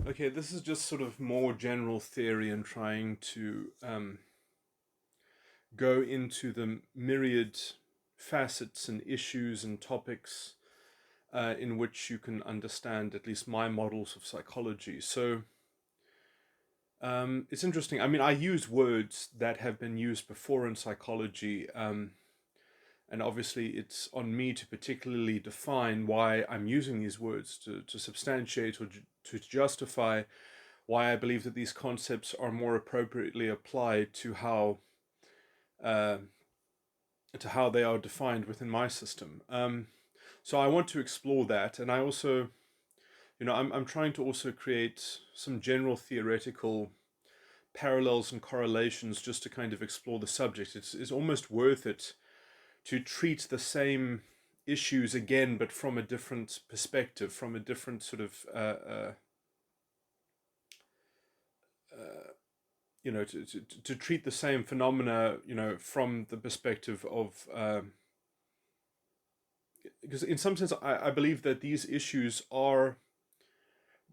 Okay, this is just sort of more general theory and trying to go into the myriad facets and issues and topics in which you can understand at least my models of psychology. So it's interesting. I mean, I use words that have been used before in psychology, and obviously it's on me to particularly define why I'm using these words to substantiate or to justify why I believe that these concepts are more appropriately applied uh, to how they are defined within my system. So I want to explore that, and I also, I'm trying to also create some general theoretical parallels and correlations just to kind of explore the subject. It's almost worth it to treat the same issues again, but from a different perspective, from a different sort of to treat the same phenomena, from the perspective of, because in some sense, I believe that these issues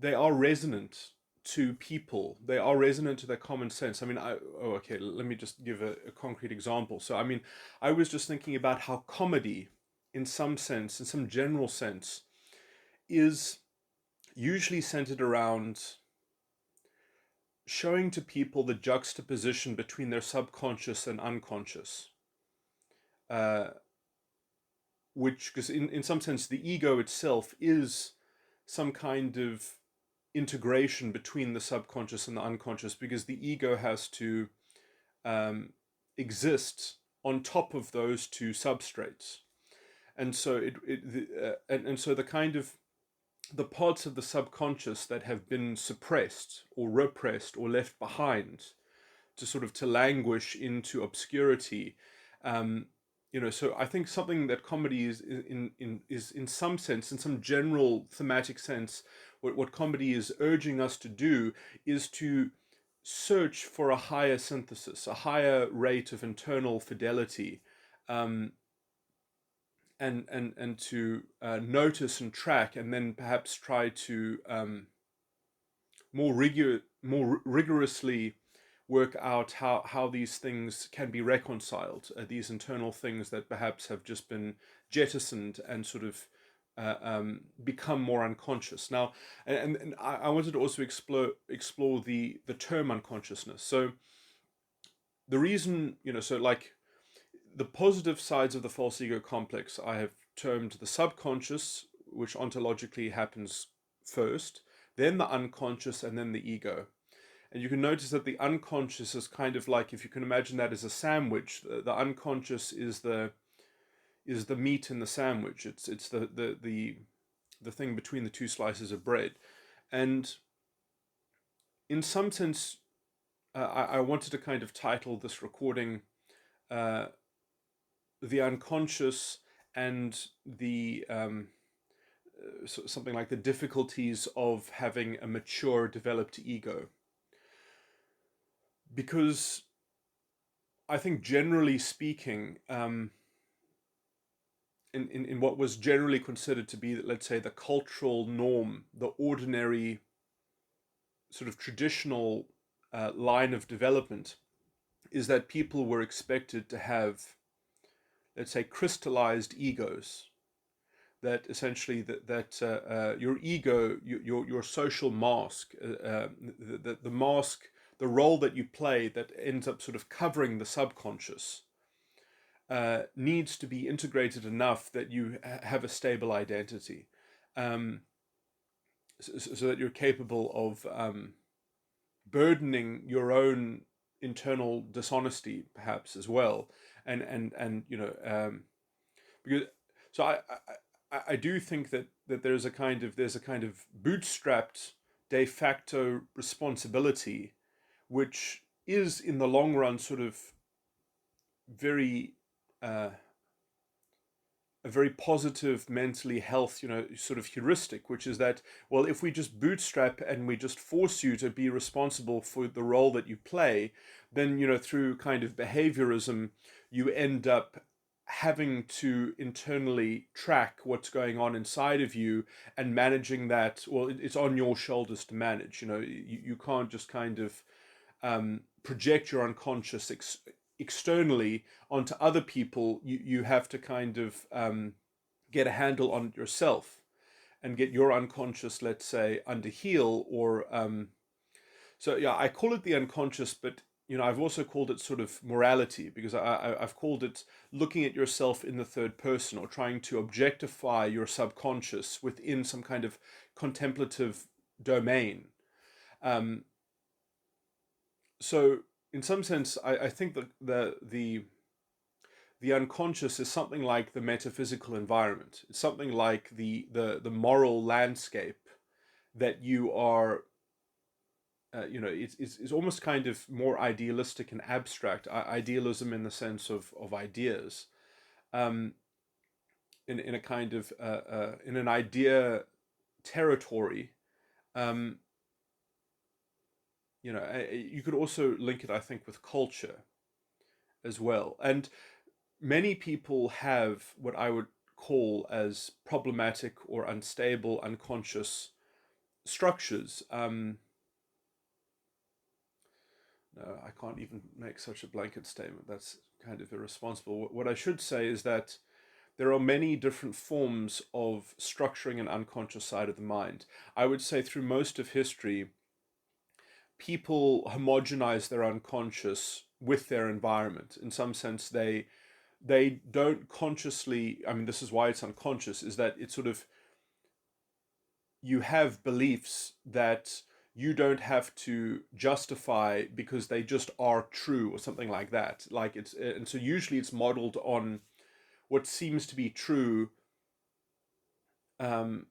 they are resonant to people. They are resonant to their common sense. I mean, okay, let me just give a concrete example. So, I mean, I was just thinking about how comedy, in some sense, in some general sense, is usually centered around showing to people the juxtaposition between their subconscious and unconscious, uh, which, because in some sense, the ego itself is some kind of integration between the subconscious and the unconscious, because the ego has to um, exist on top of those two substrates. And so and so the kind of the parts of the subconscious that have been suppressed or repressed or left behind to sort of to languish into obscurity. Um, so I think something that comedy is in some sense, in some general thematic sense, what comedy is urging us to do is to search for a higher synthesis, a higher rate of internal fidelity, um, and to notice and track, and then perhaps try to more rigorously work out how these things can be reconciled, these internal things that perhaps have just been jettisoned and sort of become more unconscious. Now, and I wanted to also explore the term unconsciousness. So the reason, so like the positive sides of the false ego complex, I have termed the subconscious, which ontologically happens first, then the unconscious, and then the ego. And you can notice that the unconscious is kind of like, if you can imagine that as a sandwich, the unconscious is the meat in the sandwich. It's the thing between the two slices of bread. And in some sense, I wanted to kind of title this recording uh, "The Unconscious and the something like the difficulties of having a mature, developed ego," because I think generally speaking, in what was generally considered to be, let's say, the cultural norm, the ordinary sort of traditional line of development, is that people were expected to have, let's say, crystallized egos. That essentially your ego, your social mask, the mask, the role that you play that ends up sort of covering the subconscious, needs to be integrated enough that you have a stable identity, um, so that you're capable of burdening your own internal dishonesty, perhaps as well, and because so I do think that there's a kind of bootstrapped de facto responsibility, which is in the long run sort of very uh, a very positive mentally health, sort of heuristic, which is that, well, if we just bootstrap and we just force you to be responsible for the role that you play, then, through kind of behaviorism, you end up having to internally track what's going on inside of you and managing that. Well, it's on your shoulders to manage. You can't just kind of project your unconscious externally onto other people. You have to kind of get a handle on it yourself and get your unconscious, let's say, under heel. Or so yeah, I call it the unconscious, but I've also called it sort of morality, because I've called it looking at yourself in the third person, or trying to objectify your subconscious within some kind of contemplative domain. Um, so in some sense, I think that the unconscious is something like the metaphysical environment. It's something like the moral landscape that you are. It's almost kind of more idealistic and abstract. Idealism in the sense of ideas, um, in a kind of in an idea territory. Um, you could also link it, I think, with culture as well. And many people have what I would call as problematic or unstable unconscious structures. No, I can't even make such a blanket statement. That's kind of irresponsible. What I should say is that there are many different forms of structuring an unconscious side of the mind. I would say through most of history, people homogenize their unconscious with their environment. In some sense, they don't consciously. I mean, this is why it's unconscious. Is that it's sort of, you have beliefs that you don't have to justify because they just are true, or something like that. Like it's And so usually it's modeled on what seems to be true, um,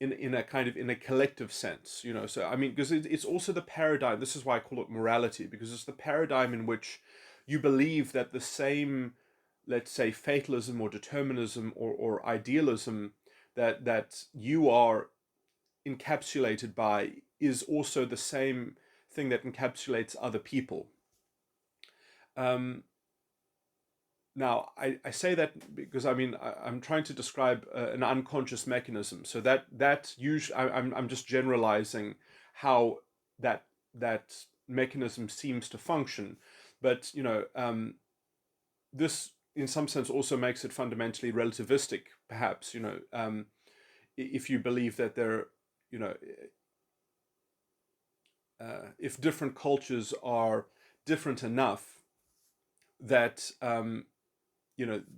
in a kind of, in a collective sense. So I mean, because it's also the paradigm. This is why I call it morality, because it's the paradigm in which you believe that the same, let's say, fatalism or determinism, or idealism that you are encapsulated by is also the same thing that encapsulates other people. Um, Now, I say that because, I mean, I'm trying to describe an unconscious mechanism. So that usually, I'm just generalizing how that mechanism seems to function. But this, in some sense, also makes it fundamentally relativistic. Perhaps, if you believe that there, you know, if different cultures are different enough that,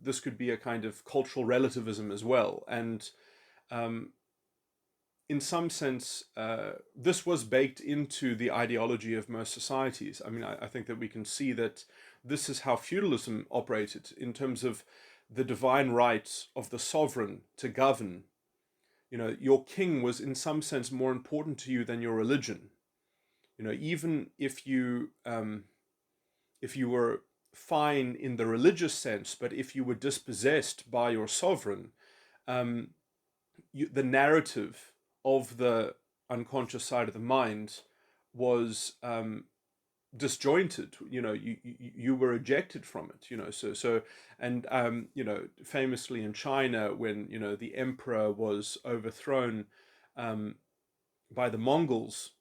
this could be a kind of cultural relativism as well. And um, in some sense, this was baked into the ideology of most societies. I mean, I think that we can see that this is how feudalism operated, in terms of the divine right of the sovereign to govern. Your king was in some sense more important to you than your religion. Even if you were fine in the religious sense, but if you were dispossessed by your sovereign, um, the narrative of the unconscious side of the mind was disjointed. You were ejected from it. And famously in China, when the emperor was overthrown um, by the Mongols,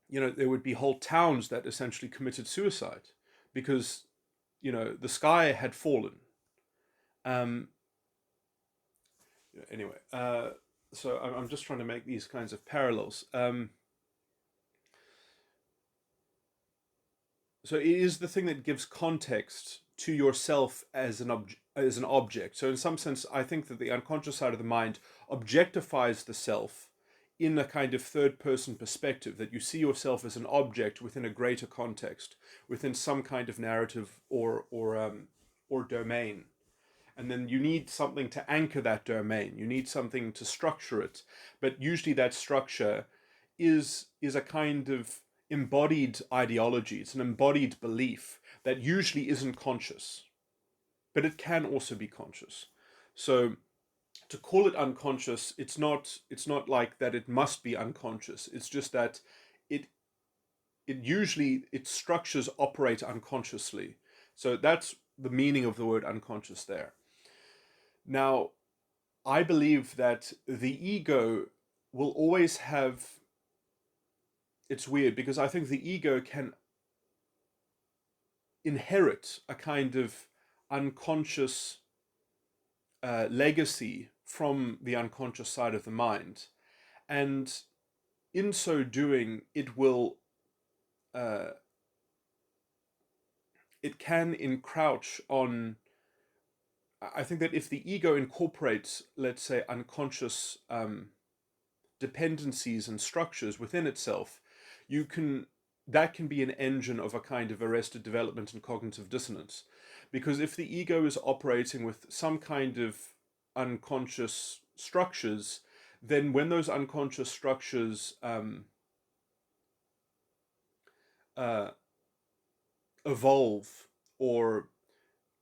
there would be whole towns that essentially committed suicide because the sky had fallen. Um, anyway, so I'm just trying to make these kinds of parallels. So it is the thing that gives context to yourself as an object. So in some sense, I think that the unconscious side of the mind objectifies the self in a kind of third person perspective, that you see yourself as an object within a greater context, within some kind of narrative or domain. And then you need something to anchor that domain. You need something to structure it. But usually that structure is a kind of embodied ideology. It's an embodied belief that usually isn't conscious, but it can also be conscious. So to call it unconscious, it's not like that it must be unconscious. It's just that it its structures operate unconsciously. So that's the meaning of the word unconscious there. Now, I believe that the ego will always have, it's weird because I think the ego can inherit a kind of unconscious legacy from the unconscious side of the mind. And in so doing, uh, it can encroach on. I think that if the ego incorporates, let's say, unconscious dependencies and structures within itself, you can that can be an engine of a kind of arrested development and cognitive dissonance. Because if the ego is operating with some kind of unconscious structures, then when those unconscious structures uh, evolve or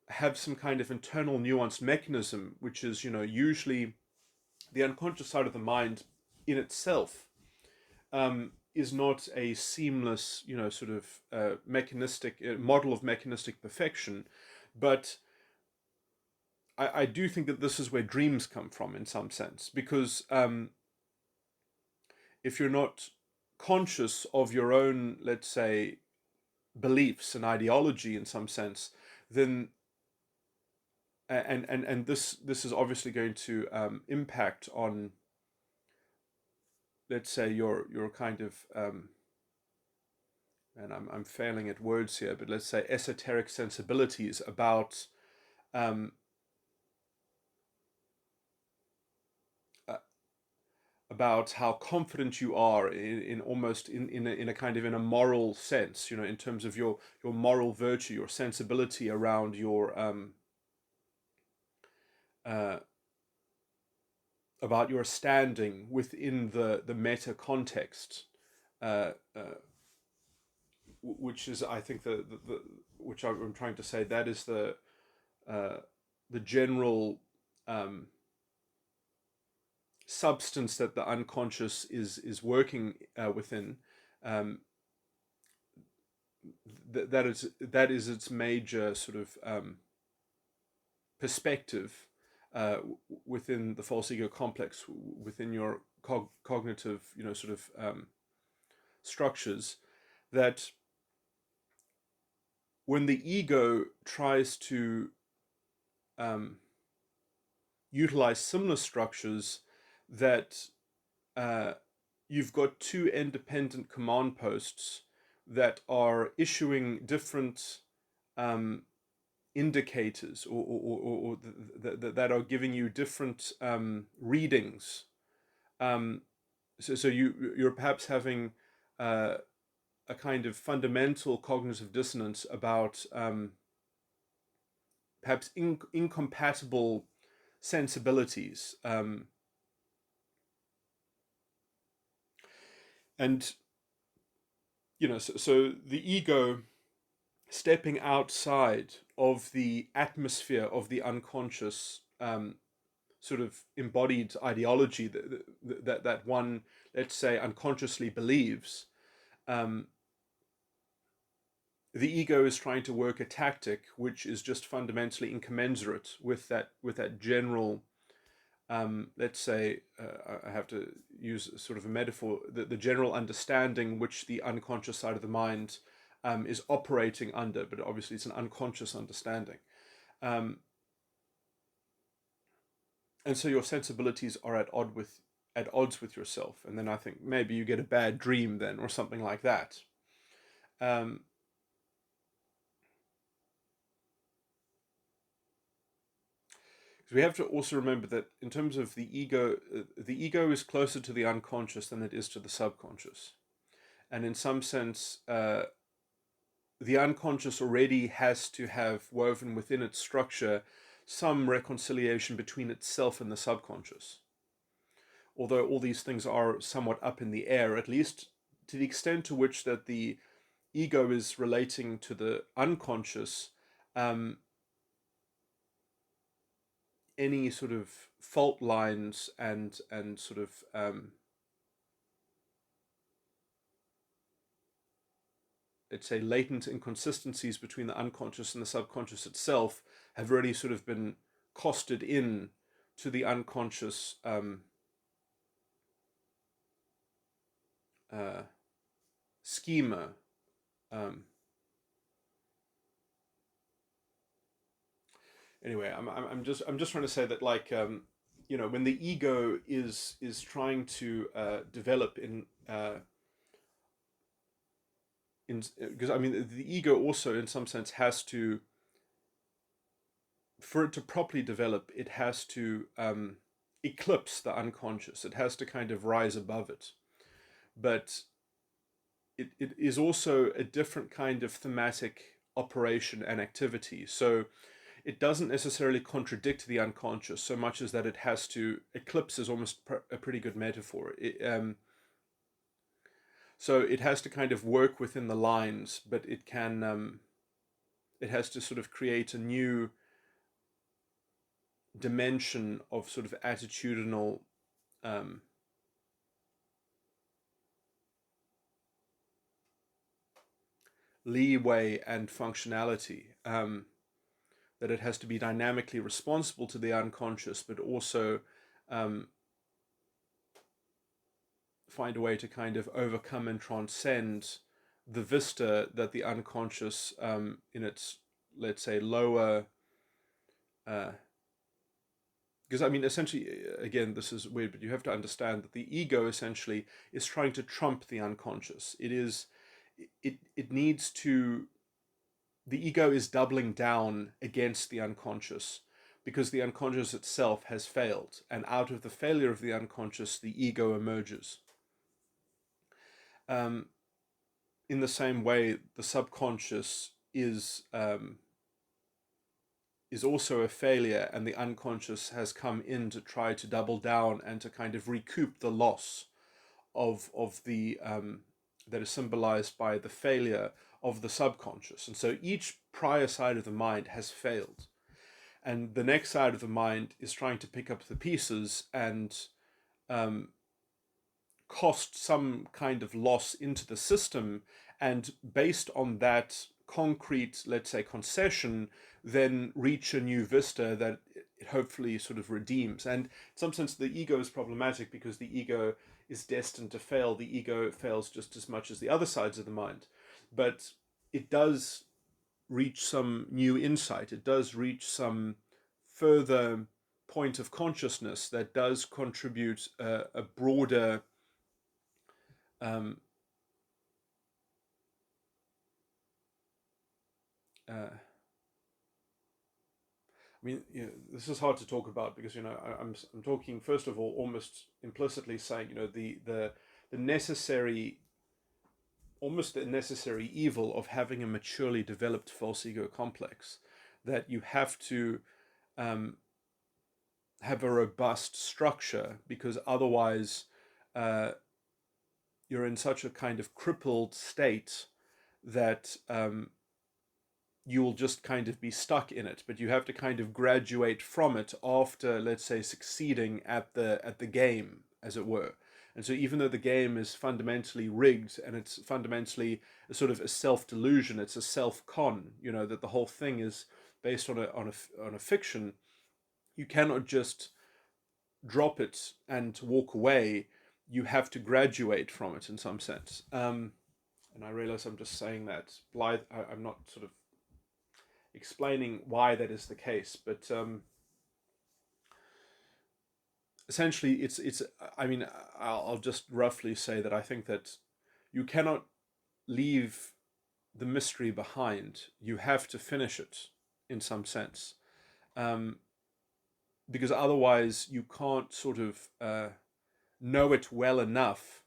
have some kind of internal nuanced mechanism, which is, usually the unconscious side of the mind in itself is not a seamless, sort of mechanistic model of mechanistic perfection, but I do think that this is where dreams come from in some sense, because if you're not conscious of your own, let's say, beliefs and ideology in some sense, then and this is obviously going to impact on, let's say, your kind of and I'm failing at words here, but let's say esoteric sensibilities um, uh, about how confident you are in almost in a kind of in a moral sense, in terms of your moral virtue, your sensibility around your uh, about your standing within the meta context, uh, uh, which is, I think, the which I'm trying to say, that is uh, the general um, substance that the unconscious is working within. Um, that is its major sort of perspective within the false ego complex, within your cognitive, sort of structures, that when the ego tries to um, utilize similar structures, that uh, you've got two independent command posts that are issuing different um, indicators, or that are giving you different readings. So you're perhaps having uh, a kind of fundamental cognitive dissonance about perhaps incompatible sensibilities, and so the ego stepping outside of the atmosphere of the unconscious sort of embodied ideology that one, let's say, unconsciously believes. um, the ego is trying to work a tactic which is just fundamentally incommensurate with that general, let's say, I have to use sort of a metaphor, the general understanding which the unconscious side of the mind is operating under, but obviously it's an unconscious understanding. Um, and so your sensibilities are at odds with yourself, and then I think maybe you get a bad dream then, or something like that. Um, because we have to also remember that in terms of the ego is closer to the unconscious than it is to the subconscious, and in some sense, the unconscious already has to have woven within its structure some reconciliation between itself and the subconscious. Although all these things are somewhat up in the air, at least to the extent to which that the ego is relating to the unconscious, um, any sort of fault lines and sort of let's say, latent inconsistencies between the unconscious and the subconscious itself have really sort of been costed in to the unconscious schema. Anyway, I'm just trying to say that, like, when the ego is trying to develop because I mean the ego also in some sense has to, for it to properly develop, it has to eclipse the unconscious. It has to kind of rise above it. But it is also a different kind of thematic operation and activity. So it doesn't necessarily contradict the unconscious so much as that it has to eclipse is almost a pretty good metaphor. So it has to kind of work within the lines, but it has to sort of create a new dimension of sort of attitudinal leeway and functionality, that it has to be dynamically responsible to the unconscious, but also find a way to kind of overcome and transcend the vista that the unconscious, in its, let's say, lower, because I mean, essentially, again, this is weird, but you have to understand that the ego essentially is trying to trump the unconscious. It needs to, the ego is doubling down against the unconscious because the unconscious itself has failed, and out of the failure of the unconscious, the ego emerges. In the same way, the subconscious is also a failure, and the unconscious has come in to try to double down and to kind of recoup the loss of the that is symbolized by the failure of the subconscious. And so each prior side of the mind has failed, and the next side of the mind is trying to pick up the pieces and cost some kind of loss into the system, and based on that concrete, let's say, concession, then reach a new vista that it hopefully sort of redeems. And in some sense, the ego is problematic because the ego is destined to fail. The ego fails just as much as the other sides of the mind, but it does reach some new insight. It does reach some further point of consciousness that does contribute a broader I mean, this is hard to talk about because I'm talking first of all almost implicitly saying the necessary, almost the necessary evil of having a maturely developed false ego complex, that you have to have a robust structure, because otherwise you're in such a kind of crippled state that you will just kind of be stuck in it. But you have to kind of graduate from it after, let's say, succeeding at the game, as it were. And so even though the game is fundamentally rigged and it's fundamentally a sort of a self-delusion, it's a self-con, that the whole thing is based on a fiction, you cannot just drop it and walk away. You have to graduate from it in some sense. And I realize I'm just saying that blithe. I'm not sort of explaining why that is the case, but essentially it's I mean, I'll just roughly say that I think that you cannot leave the mystery behind. You have to finish it in some sense, because otherwise you can't sort of know it well enough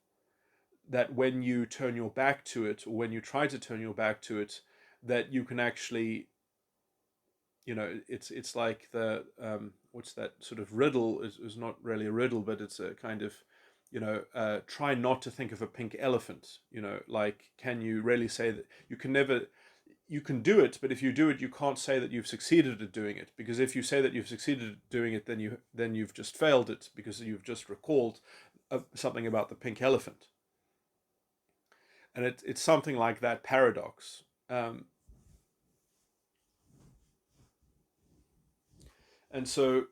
that when you turn your back to it, or when you try to turn your back to it, that you can actually, it's like the what's that sort of riddle, is not really a riddle, but it's a kind of, try not to think of a pink elephant. Like, can you really say that you can never, you can do it, but if you do it, you can't say that you've succeeded at doing it, because if you say that you've succeeded at doing it, then you've just failed it, because you've just recalled something about the pink elephant. And it's something like that paradox. Um, and so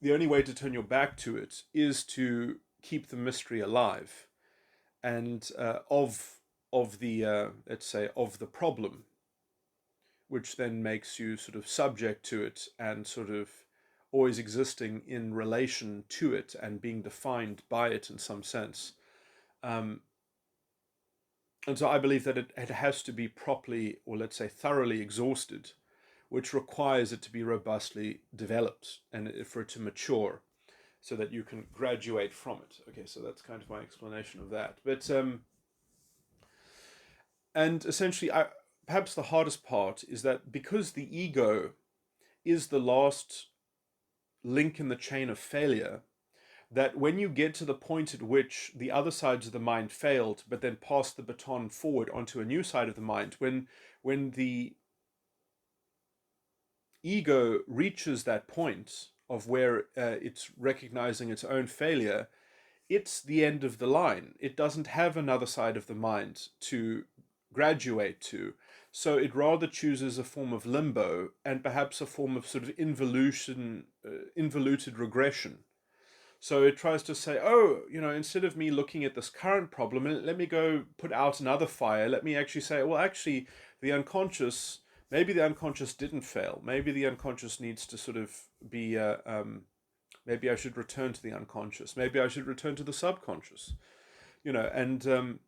the only way to turn your back to it is to keep the mystery alive, and of the let's say of the problem, which then makes you sort of subject to it and sort of always existing in relation to it and being defined by it in some sense. Um, and so I believe that it has to be properly, or let's say thoroughly exhausted, which requires it to be robustly developed and for it to mature so that you can graduate from it. Okay, so that's kind of my explanation of that. But and essentially, perhaps the hardest part is that because the ego is the last link in the chain of failure, that when you get to the point at which the other sides of the mind failed, but then passed the baton forward onto a new side of the mind, when the ego reaches that point of where it's recognizing its own failure, it's the end of the line. It doesn't have another side of the mind to graduate to. So it rather chooses a form of limbo and perhaps a form of sort of involution, involuted regression. So it tries to say, oh, instead of me looking at this current problem, let me go put out another fire. Let me actually say, well, actually, the unconscious, maybe the unconscious didn't fail. Maybe the unconscious needs to sort of be, maybe I should return to the unconscious. Maybe I should return to the subconscious, and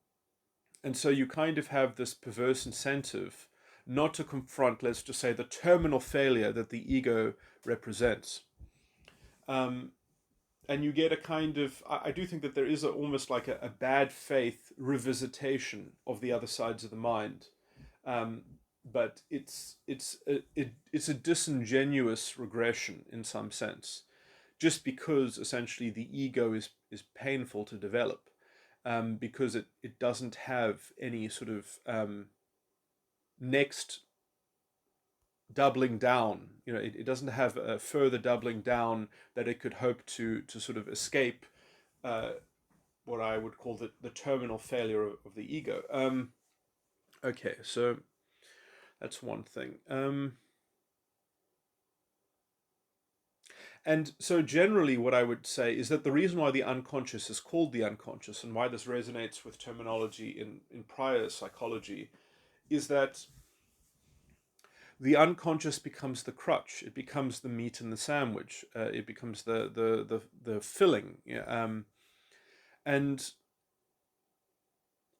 so you kind of have this perverse incentive not to confront, let's just say, the terminal failure that the ego represents. Um, and you get a kind of, I do think that there is almost like a bad faith revisitation of the other sides of the mind, um, but it's a disingenuous regression in some sense, just because essentially the ego is painful to develop, because it doesn't have any sort of next doubling down. It doesn't have a further doubling down that it could hope to sort of escape uh, what I would call the terminal failure of the ego. Okay, so that's one thing. And so generally what I would say is that the reason why the unconscious is called the unconscious, and why this resonates with terminology in prior psychology, is that the unconscious becomes the crutch. It becomes the meat in the sandwich. It becomes the filling. Yeah, and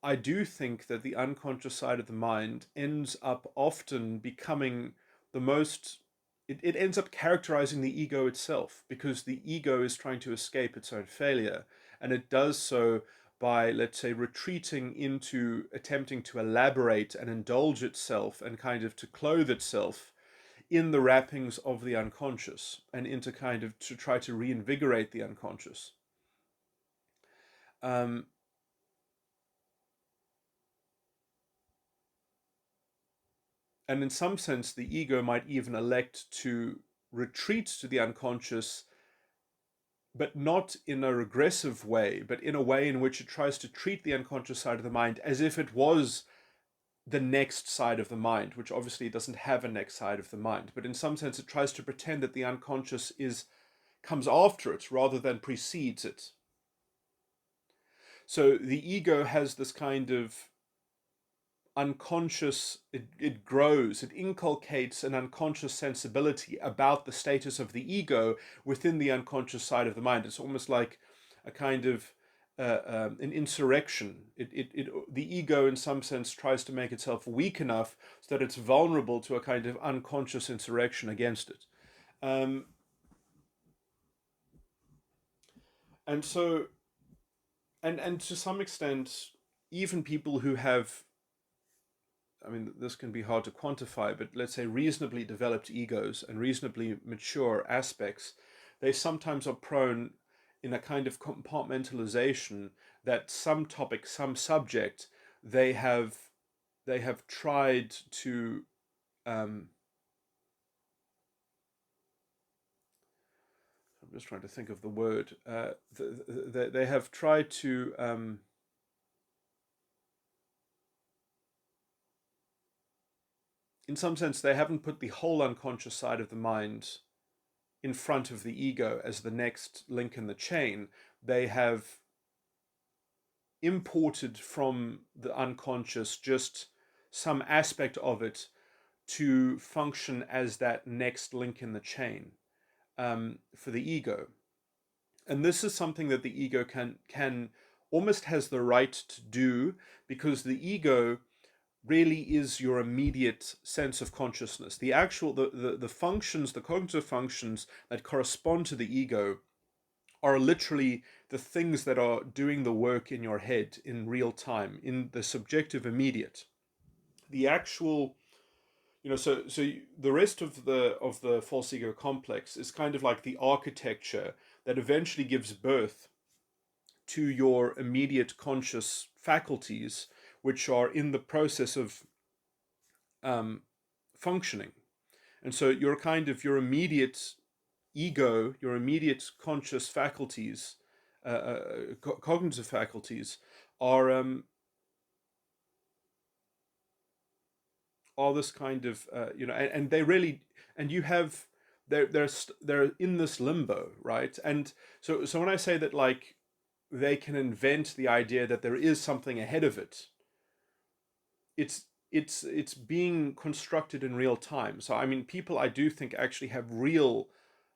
I do think that the unconscious side of the mind ends up often becoming the most. It ends up characterizing the ego itself, because the ego is trying to escape its own failure, and it does so by, let's say, retreating into attempting to elaborate and indulge itself and kind of to clothe itself in the wrappings of the unconscious, and into kind of to try to reinvigorate the unconscious. Um, and in some sense, the ego might even elect to retreat to the unconscious, but not in a regressive way, but in a way in which it tries to treat the unconscious side of the mind as if it was the next side of the mind, which obviously doesn't have a next side of the mind. But in some sense, it tries to pretend that the unconscious comes after it rather than precedes it. So the ego has this kind of unconscious, it grows, it inculcates an unconscious sensibility about the status of the ego within the unconscious side of the mind. It's almost like a kind of an insurrection. The ego, in some sense, tries to make itself weak enough so that it's vulnerable to a kind of unconscious insurrection against it. Um, and so, and to some extent, even people who have, I mean, this can be hard to quantify, but let's say reasonably developed egos and reasonably mature aspects, they sometimes are prone in a kind of compartmentalization that some topic, some subject, they have they have tried to I'm just trying to think of the word. They have tried to in some sense, they haven't put the whole unconscious side of the mind in front of the ego as the next link in the chain. They have imported from the unconscious just some aspect of it to function as that next link in the chain, for the ego. And this is something that the ego can almost has the right to do, because the ego really is your immediate sense of consciousness. The actual the functions, the cognitive functions that correspond to the ego are literally the things that are doing the work in your head in real time, in the subjective immediate. The actual, the rest of the false ego complex is kind of like the architecture that eventually gives birth to your immediate conscious faculties, which are in the process of functioning. And so your immediate ego, your immediate conscious faculties, cognitive faculties, are this kind of and they really, and you have, they're in this limbo, right? And so when I say that, like, they can invent the idea that there is something ahead of it, it's being constructed in real time. So I mean, people, I do think, actually have real,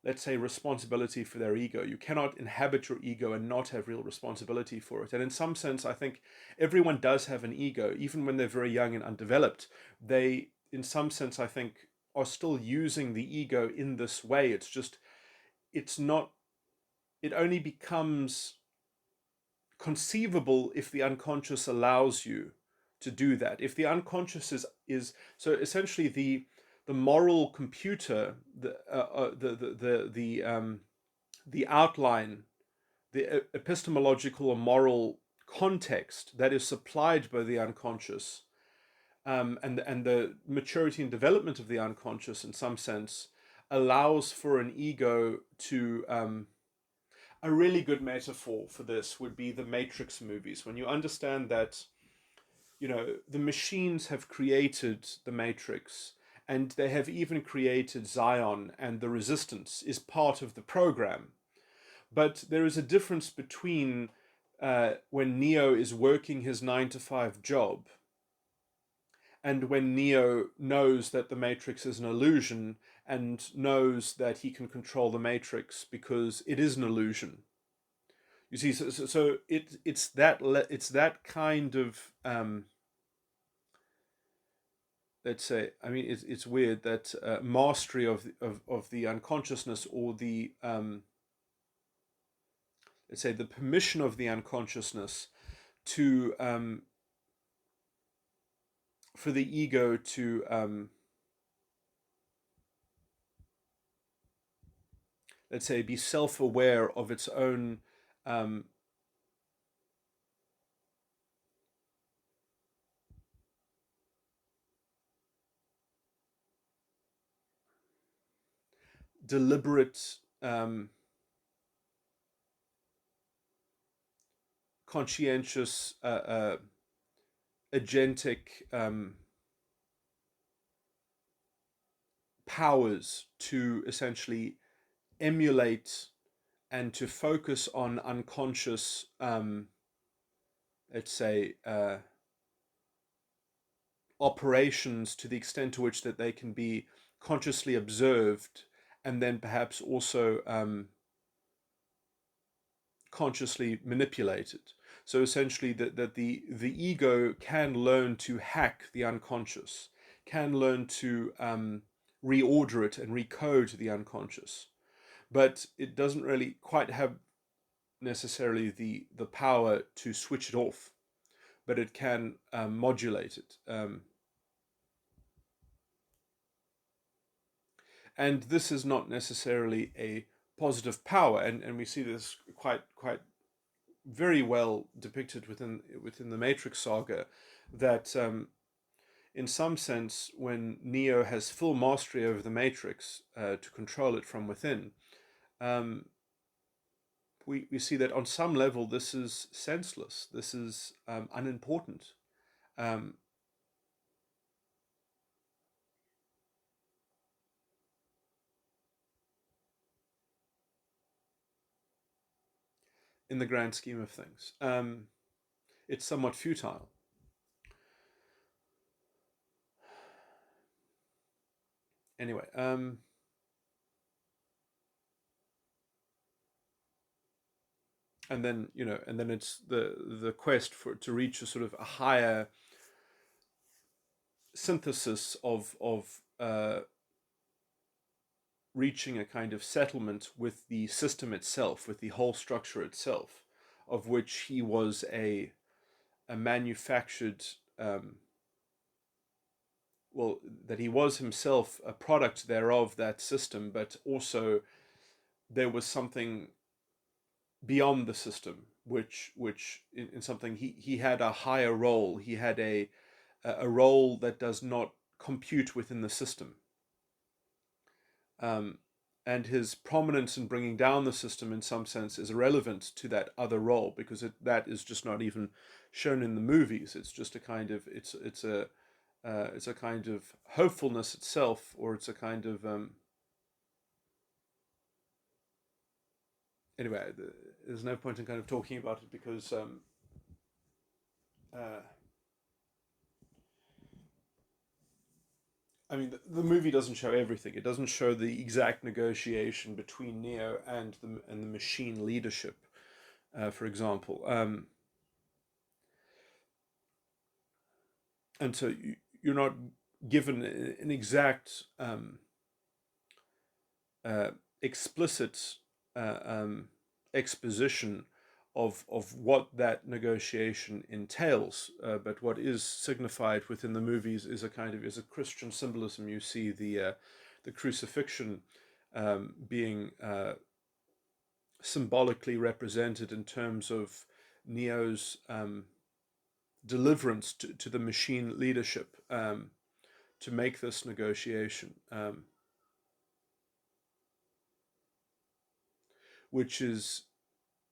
let's say, responsibility for their ego. You cannot inhabit your ego and not have real responsibility for it. And in some sense, I think everyone does have an ego, even when they're very young and undeveloped. They, in some sense, I think, are still using the ego in this way. It's just, it's not, it only becomes conceivable if the unconscious allows you to do that. If the unconscious is so essentially the moral computer, the outline, the epistemological or moral context that is supplied by the unconscious, and the maturity and development of the unconscious, in some sense, allows for an ego to, a really good metaphor for this would be the Matrix movies. When you understand that, the machines have created the Matrix, and they have even created Zion, and the Resistance is part of the program. But there is a difference between when Neo is working his 9 to 5 job and when Neo knows that the Matrix is an illusion and knows that he can control the Matrix because it is an illusion. You see, so it's that kind of, let's say, I mean, it's weird that mastery of the unconsciousness, or the, let's say, the permission of the unconsciousness to, for the ego to, let's say, be self-aware of its own, um, deliberate, conscientious, agentic, powers to essentially emulate and to focus on unconscious, let's say, operations, to the extent to which that they can be consciously observed, and then perhaps also, consciously manipulated. So essentially, that the ego can learn to hack the unconscious, can learn to, reorder it and recode the unconscious, but it doesn't really quite have necessarily the power to switch it off, but it can, modulate it. And this is not necessarily a positive power, and we see this quite very well depicted within the Matrix saga, that, in some sense, when Neo has full mastery over the Matrix, to control it from within, um, we see that on some level this is senseless, this is, unimportant. Um, in the grand scheme of things. It's somewhat futile. Anyway, and then it's the quest for to reach a sort of a higher synthesis of reaching a kind of settlement with the system itself, with the whole structure itself, of which he was a manufactured, well, that he was himself a product thereof, that system, but also there was something beyond the system, which in something he had a higher role. He had a role that does not compute within the system. Um, and his prominence in bringing down the system, in some sense, is irrelevant to that other role, because that is just not even shown in the movies. It's just a kind of it's a kind of hopefulness itself, or it's a kind of anyway. There's no point in kind of talking about it, because uh, I mean, the movie doesn't show everything. It doesn't show the exact negotiation between Neo and the machine leadership, for example. And so you're not given an exact explicit exposition of what that negotiation entails, but what is signified within the movies is a Christian symbolism. You see the crucifixion being symbolically represented in terms of Neo's deliverance to the machine leadership, to make this negotiation, which is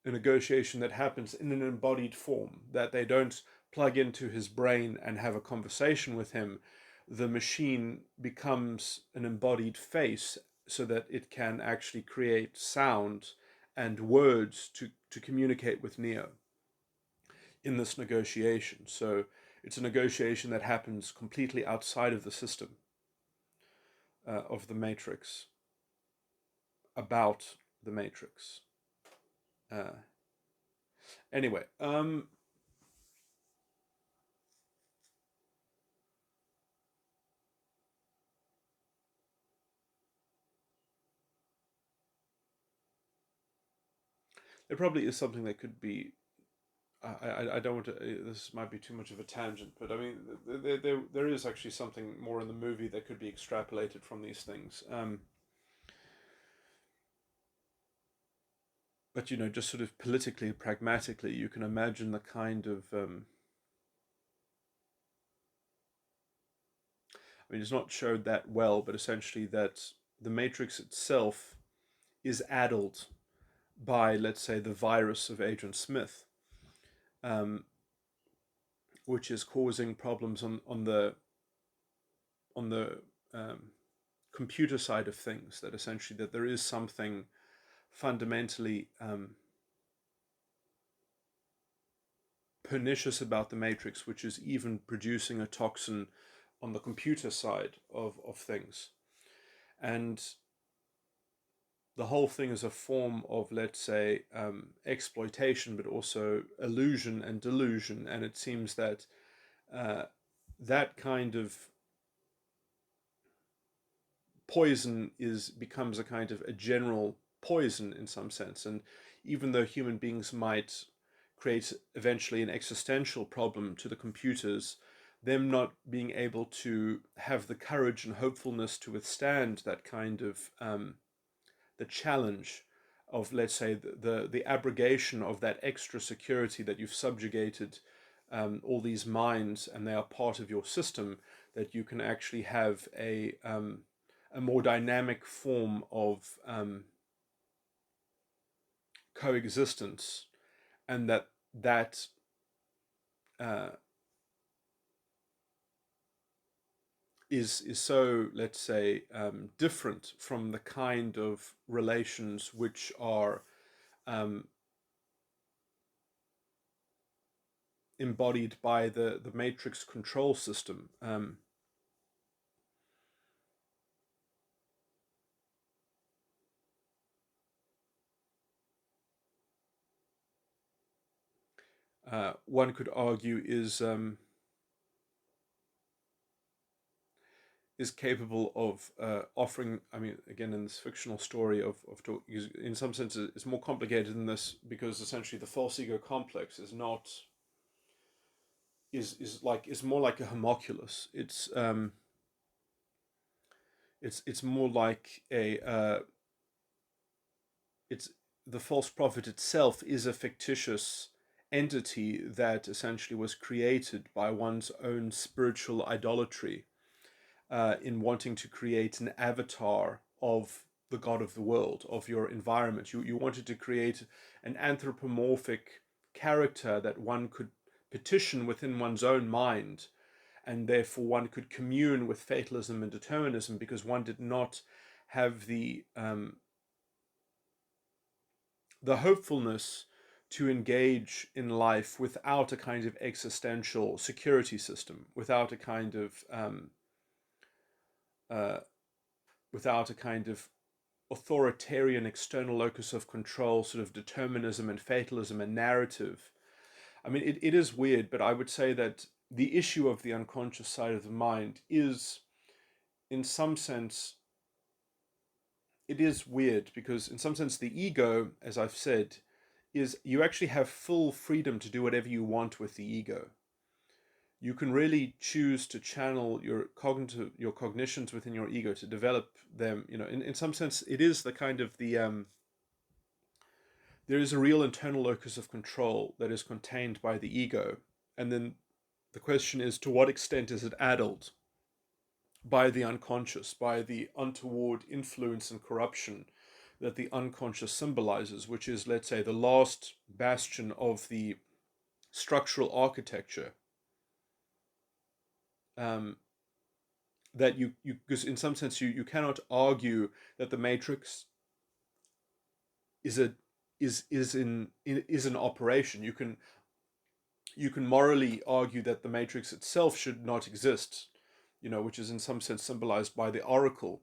a negotiation that happens in an embodied form, that they don't plug into his brain and have a conversation with him. The machine becomes an embodied face, so that it can actually create sound and words to communicate with Neo in this negotiation. So it's a negotiation that happens completely outside of the system of the Matrix, about the Matrix. Uh, anyway, there probably is something that could be. I don't want to. This might be too much of a tangent, but I mean, there is actually something more in the movie that could be extrapolated from these things. But just sort of politically, pragmatically, you can imagine the kind of. I mean, it's not showed that well, but essentially that the Matrix itself is addled by, let's say, the virus of Agent Smith, um, which is causing problems on the computer side of things. That essentially that there is something fundamentally pernicious about the Matrix, which is even producing a toxin on the computer side of things. And the whole thing is a form of, let's say, exploitation, but also illusion and delusion. And it seems that that kind of poison becomes a kind of a general poison in some sense. And even though human beings might create eventually an existential problem to the computers, them not being able to have the courage and hopefulness to withstand that kind of the challenge of, let's say, the abrogation of that extra security, that you've subjugated all these minds and they are part of your system, that you can actually have a more dynamic form of coexistence, and that uh, is so, let's say, different from the kind of relations which are embodied by the matrix control system. One could argue is capable of offering. I mean, again, in this fictional story of talk, in some sense, it's more complicated than this because essentially the false ego complex is not is more like a homunculus. It's more like a it's the false prophet itself is a fictitious entity that essentially was created by one's own spiritual idolatry in wanting to create an avatar of the god of the world, of your environment. You wanted to create an anthropomorphic character that one could petition within one's own mind, and therefore one could commune with fatalism and determinism because one did not have the hopefulness to engage in life without a kind of existential security system, without a kind of uh, without a kind of authoritarian external locus of control, sort of determinism and fatalism and narrative. I mean, it is weird, but I would say that the issue of the unconscious side of the mind is, in some sense, it is weird because, in some sense, the ego, as I've said, is you actually have full freedom to do whatever you want with the ego. You can really choose to channel your cognitions within your ego to develop them. In some sense, it is the kind of there is a real internal locus of control that is contained by the ego, and then the question is, to what extent is it addled by the unconscious, by the untoward influence and corruption that the unconscious symbolizes, which is, let's say, the last bastion of the structural architecture. That you because in some sense you cannot argue that the matrix is a is in operation. You can morally argue that the matrix itself should not exist, which is in some sense symbolized by the oracle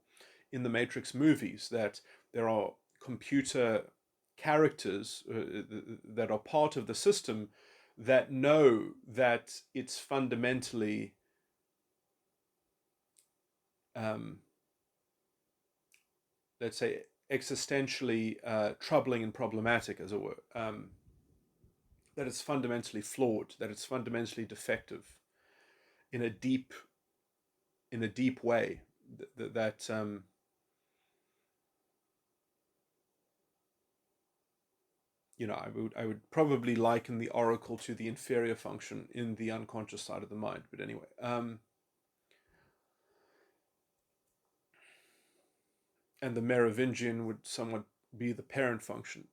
in the Matrix movies, that there are computer characters that are part of the system that know that it's fundamentally let's say existentially troubling and problematic, as it were. That it's fundamentally flawed, that it's fundamentally defective in a deep way. That I would probably liken the oracle to the inferior function in the unconscious side of the mind. But anyway, and the Merovingian would somewhat be the parent function.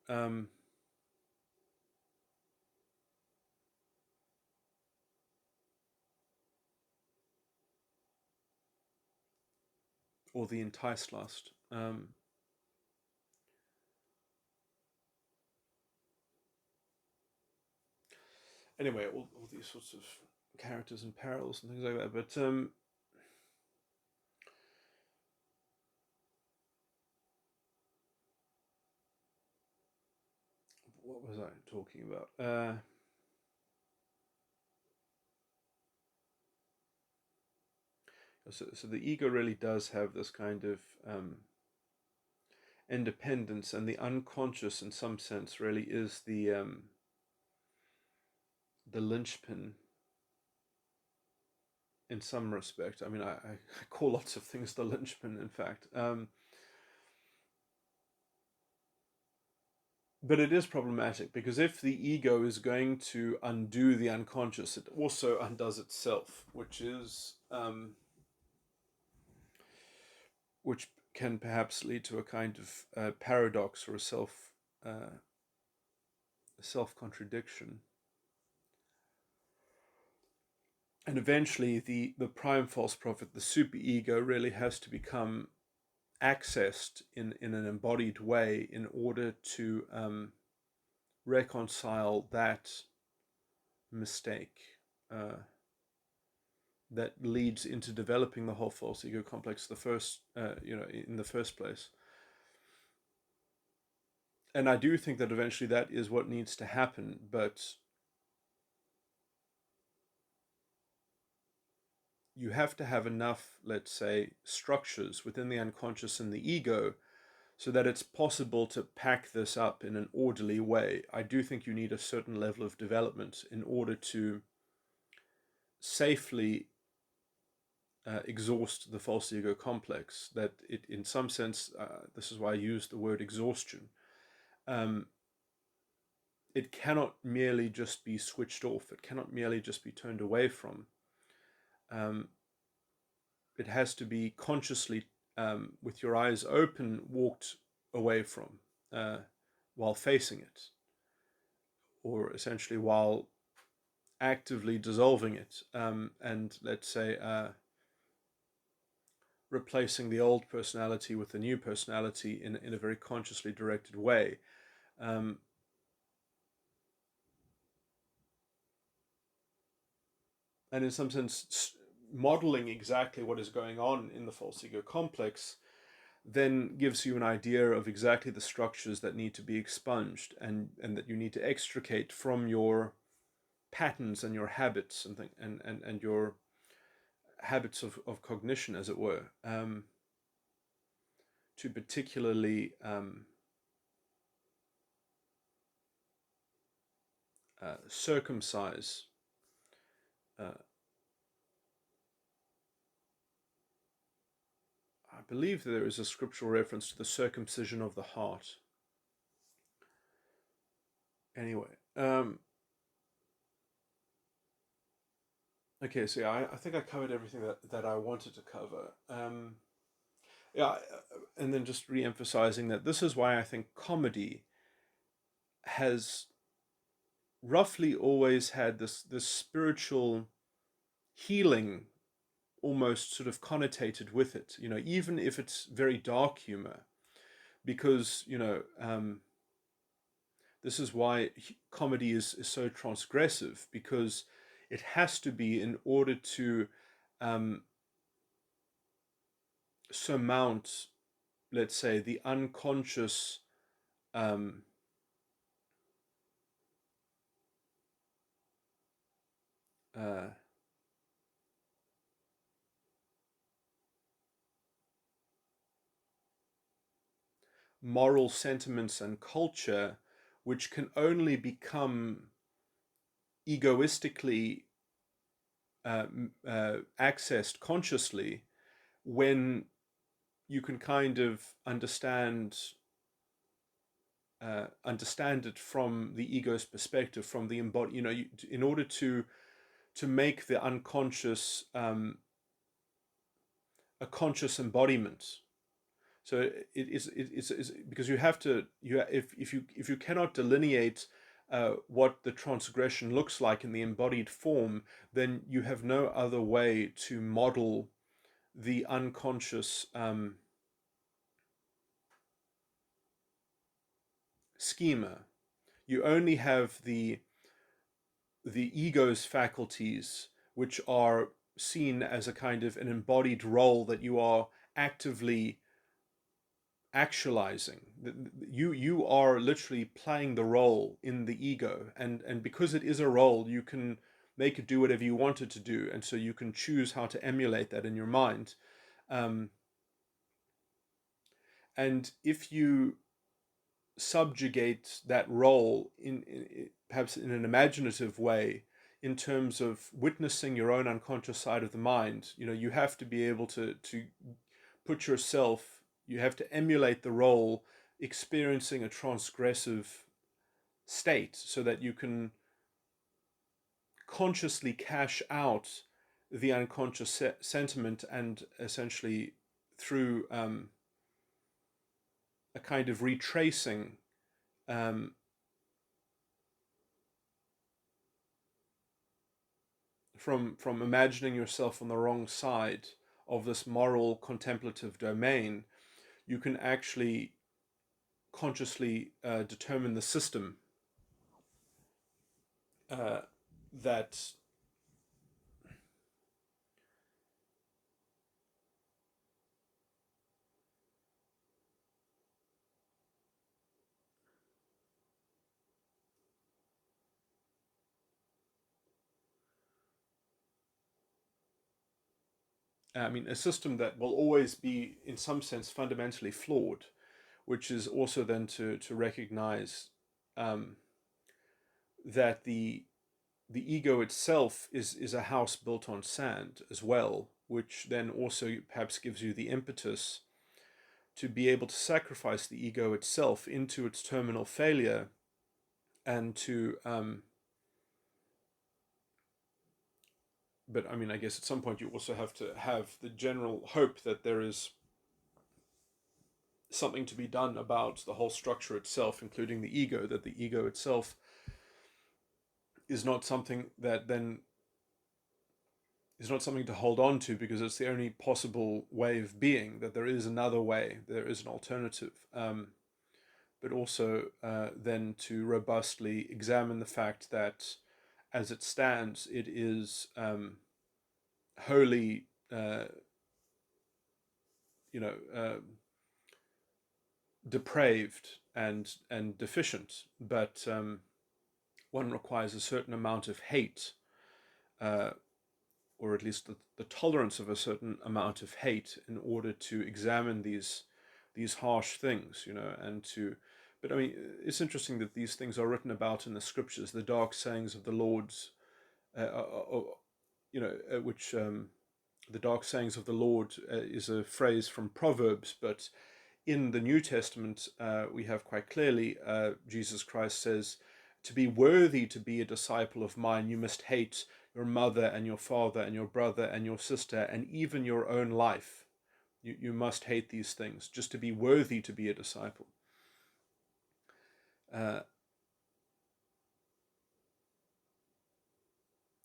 Or the enticed lust. Anyway, all these sorts of characters and parallels and things like that. But what was I talking about? So the ego really does have this kind of independence, and the unconscious, in some sense, really is the linchpin in some respect. I mean, I call lots of things the linchpin, in fact. But it is problematic because if the ego is going to undo the unconscious, it also undoes itself, which can perhaps lead to a kind of paradox or a self contradiction. And eventually, the prime false prophet, the superego, really has to become accessed in an embodied way in order to reconcile that mistake that leads into developing the whole false ego complex in the first place. And I do think that eventually that is what needs to happen, but you have to have enough, let's say, structures within the unconscious and the ego so that it's possible to pack this up in an orderly way. I do think you need a certain level of development in order to safely exhaust the false ego complex. That it, in some sense, this is why I use the word exhaustion. It cannot merely just be switched off. It cannot merely just be turned away from. It has to be consciously, with your eyes open, walked away from while facing it, or essentially while actively dissolving it, and let's say replacing the old personality with the new personality in a very consciously directed way. And in some sense, modeling exactly what is going on in the false ego complex then gives you an idea of exactly the structures that need to be expunged and that you need to extricate from your patterns and your habits and your habits of cognition, as it were, to particularly circumcise I believe there is a scriptural reference to the circumcision of the heart. Anyway, okay, so yeah, I think I covered everything that I wanted to cover. Yeah, and then just re-emphasizing that this is why I think comedy has roughly always had this spiritual healing almost sort of connotated with it, even if it's very dark humor, because, this is why comedy is so transgressive, because it has to be in order to surmount, let's say, the unconscious moral sentiments and culture, which can only become egoistically accessed consciously when you can kind of understand it from the ego's perspective, from the embodied. In order to make the unconscious a conscious embodiment. So it's because you have to if you cannot delineate what the transgression looks like in the embodied form, then you have no other way to model the unconscious schema. You only have the ego's faculties, which are seen as a kind of an embodied role that you are actively actualizing. You are literally playing the role in the ego, and because it is a role, you can make it do whatever you want it to do, and so you can choose how to emulate that in your mind. And if you subjugate that role in perhaps in an imaginative way, in terms of witnessing your own unconscious side of the mind, you have to be able to put yourself, you have to emulate the role experiencing a transgressive state so that you can consciously cash out the unconscious sentiment, and essentially through a kind of retracing from imagining yourself on the wrong side of this moral contemplative domain, you can actually consciously determine the system that I mean, a system that will always be, in some sense, fundamentally flawed, which is also then to recognize um, that the ego itself is a house built on sand as well, which then also perhaps gives you the impetus to be able to sacrifice the ego itself into its terminal failure, and to but I mean, I guess at some point you also have to have the general hope that there is something to be done about the whole structure itself, including the ego, that the ego itself is not something that then is not something to hold on to because it's the only possible way of being, that there is another way, there is an alternative. But also then to robustly examine the fact that as it stands, it is wholly, you know, depraved and deficient, but one requires a certain amount of hate, uh, or at least the tolerance of a certain amount of hate, in order to examine these harsh things, and to. But I mean, it's interesting that these things are written about in the scriptures, the dark sayings of the Lord's, which the dark sayings of the Lord is a phrase from Proverbs, but in the New Testament, we have quite clearly Jesus Christ says, to be worthy to be a disciple of mine, you must hate your mother and your father and your brother and your sister and even your own life. You must hate these things just to be worthy to be a disciple.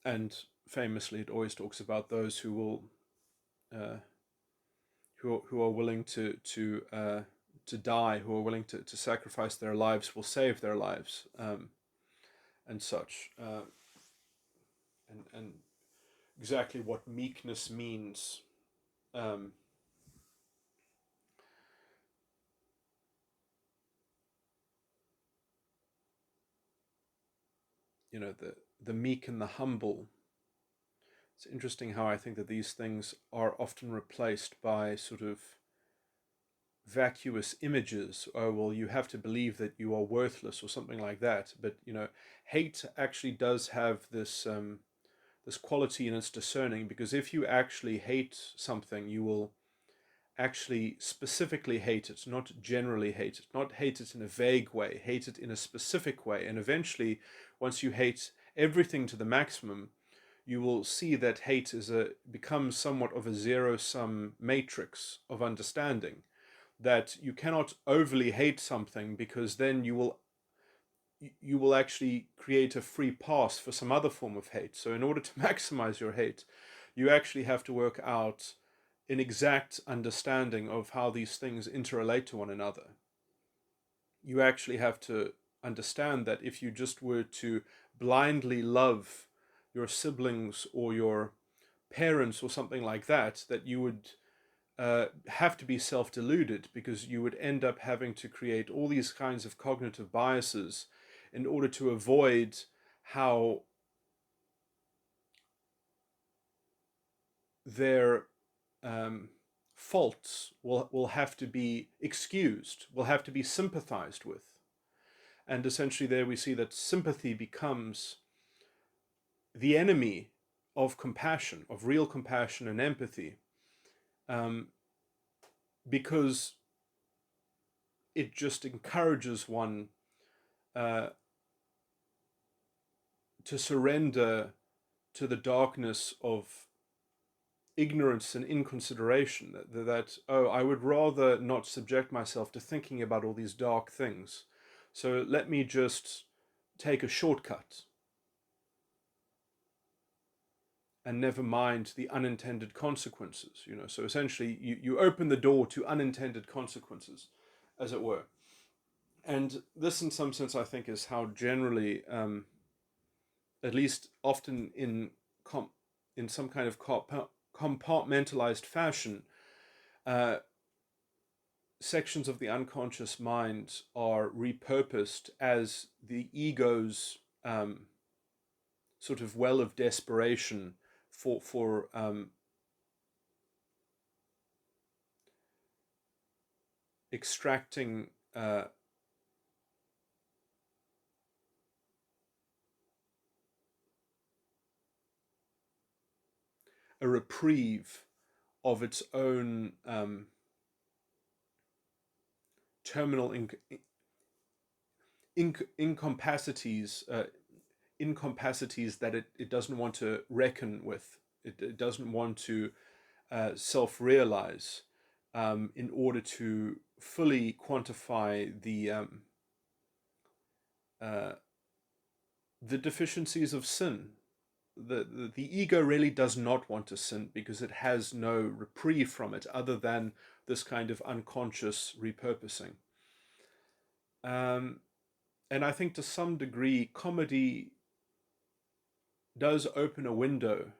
And famously, it always talks about those who will, who are willing to die, who are willing to sacrifice their lives, will save their lives, and such. And exactly what meekness means. The meek and the humble. It's interesting how I think that these things are often replaced by sort of vacuous images. Oh, well, you have to believe that you are worthless or something like that. But hate actually does have this quality in its discerning, because if you actually hate something, you will actually specifically hate it, not generally hate it, not hate it in a vague way, hate it in a specific way. And eventually, once you hate everything to the maximum, you will see that hate becomes somewhat of a zero-sum matrix of understanding, that you cannot overly hate something, because then you will actually create a free pass for some other form of hate. So in order to maximize your hate, you actually have to work out an exact understanding of how these things interrelate to one another. You actually have to understand that if you just were to blindly love your siblings or your parents or something like that, that you would have to be self-deluded, because you would end up having to create all these kinds of cognitive biases in order to avoid how their faults will have to be excused, will have to be sympathized with. And essentially there we see that sympathy becomes the enemy of compassion, of real compassion and empathy, because it just encourages one to surrender to the darkness of ignorance and inconsideration, that I would rather not subject myself to thinking about all these dark things, so let me just take a shortcut and never mind the unintended consequences. So essentially you open the door to unintended consequences, as it were. And this in some sense I think is how generally at least often in some kind of compartmentalized fashion, uh, sections of the unconscious mind are repurposed as the ego's sort of well of desperation for extracting a reprieve of its own terminal incapacities, incapacities that it doesn't want to reckon with. It doesn't want to self-realize in order to fully quantify uh, the deficiencies of sin. The ego really does not want to sin because it has no reprieve from it other than this kind of unconscious repurposing. Um, and I think to some degree, comedy does open a window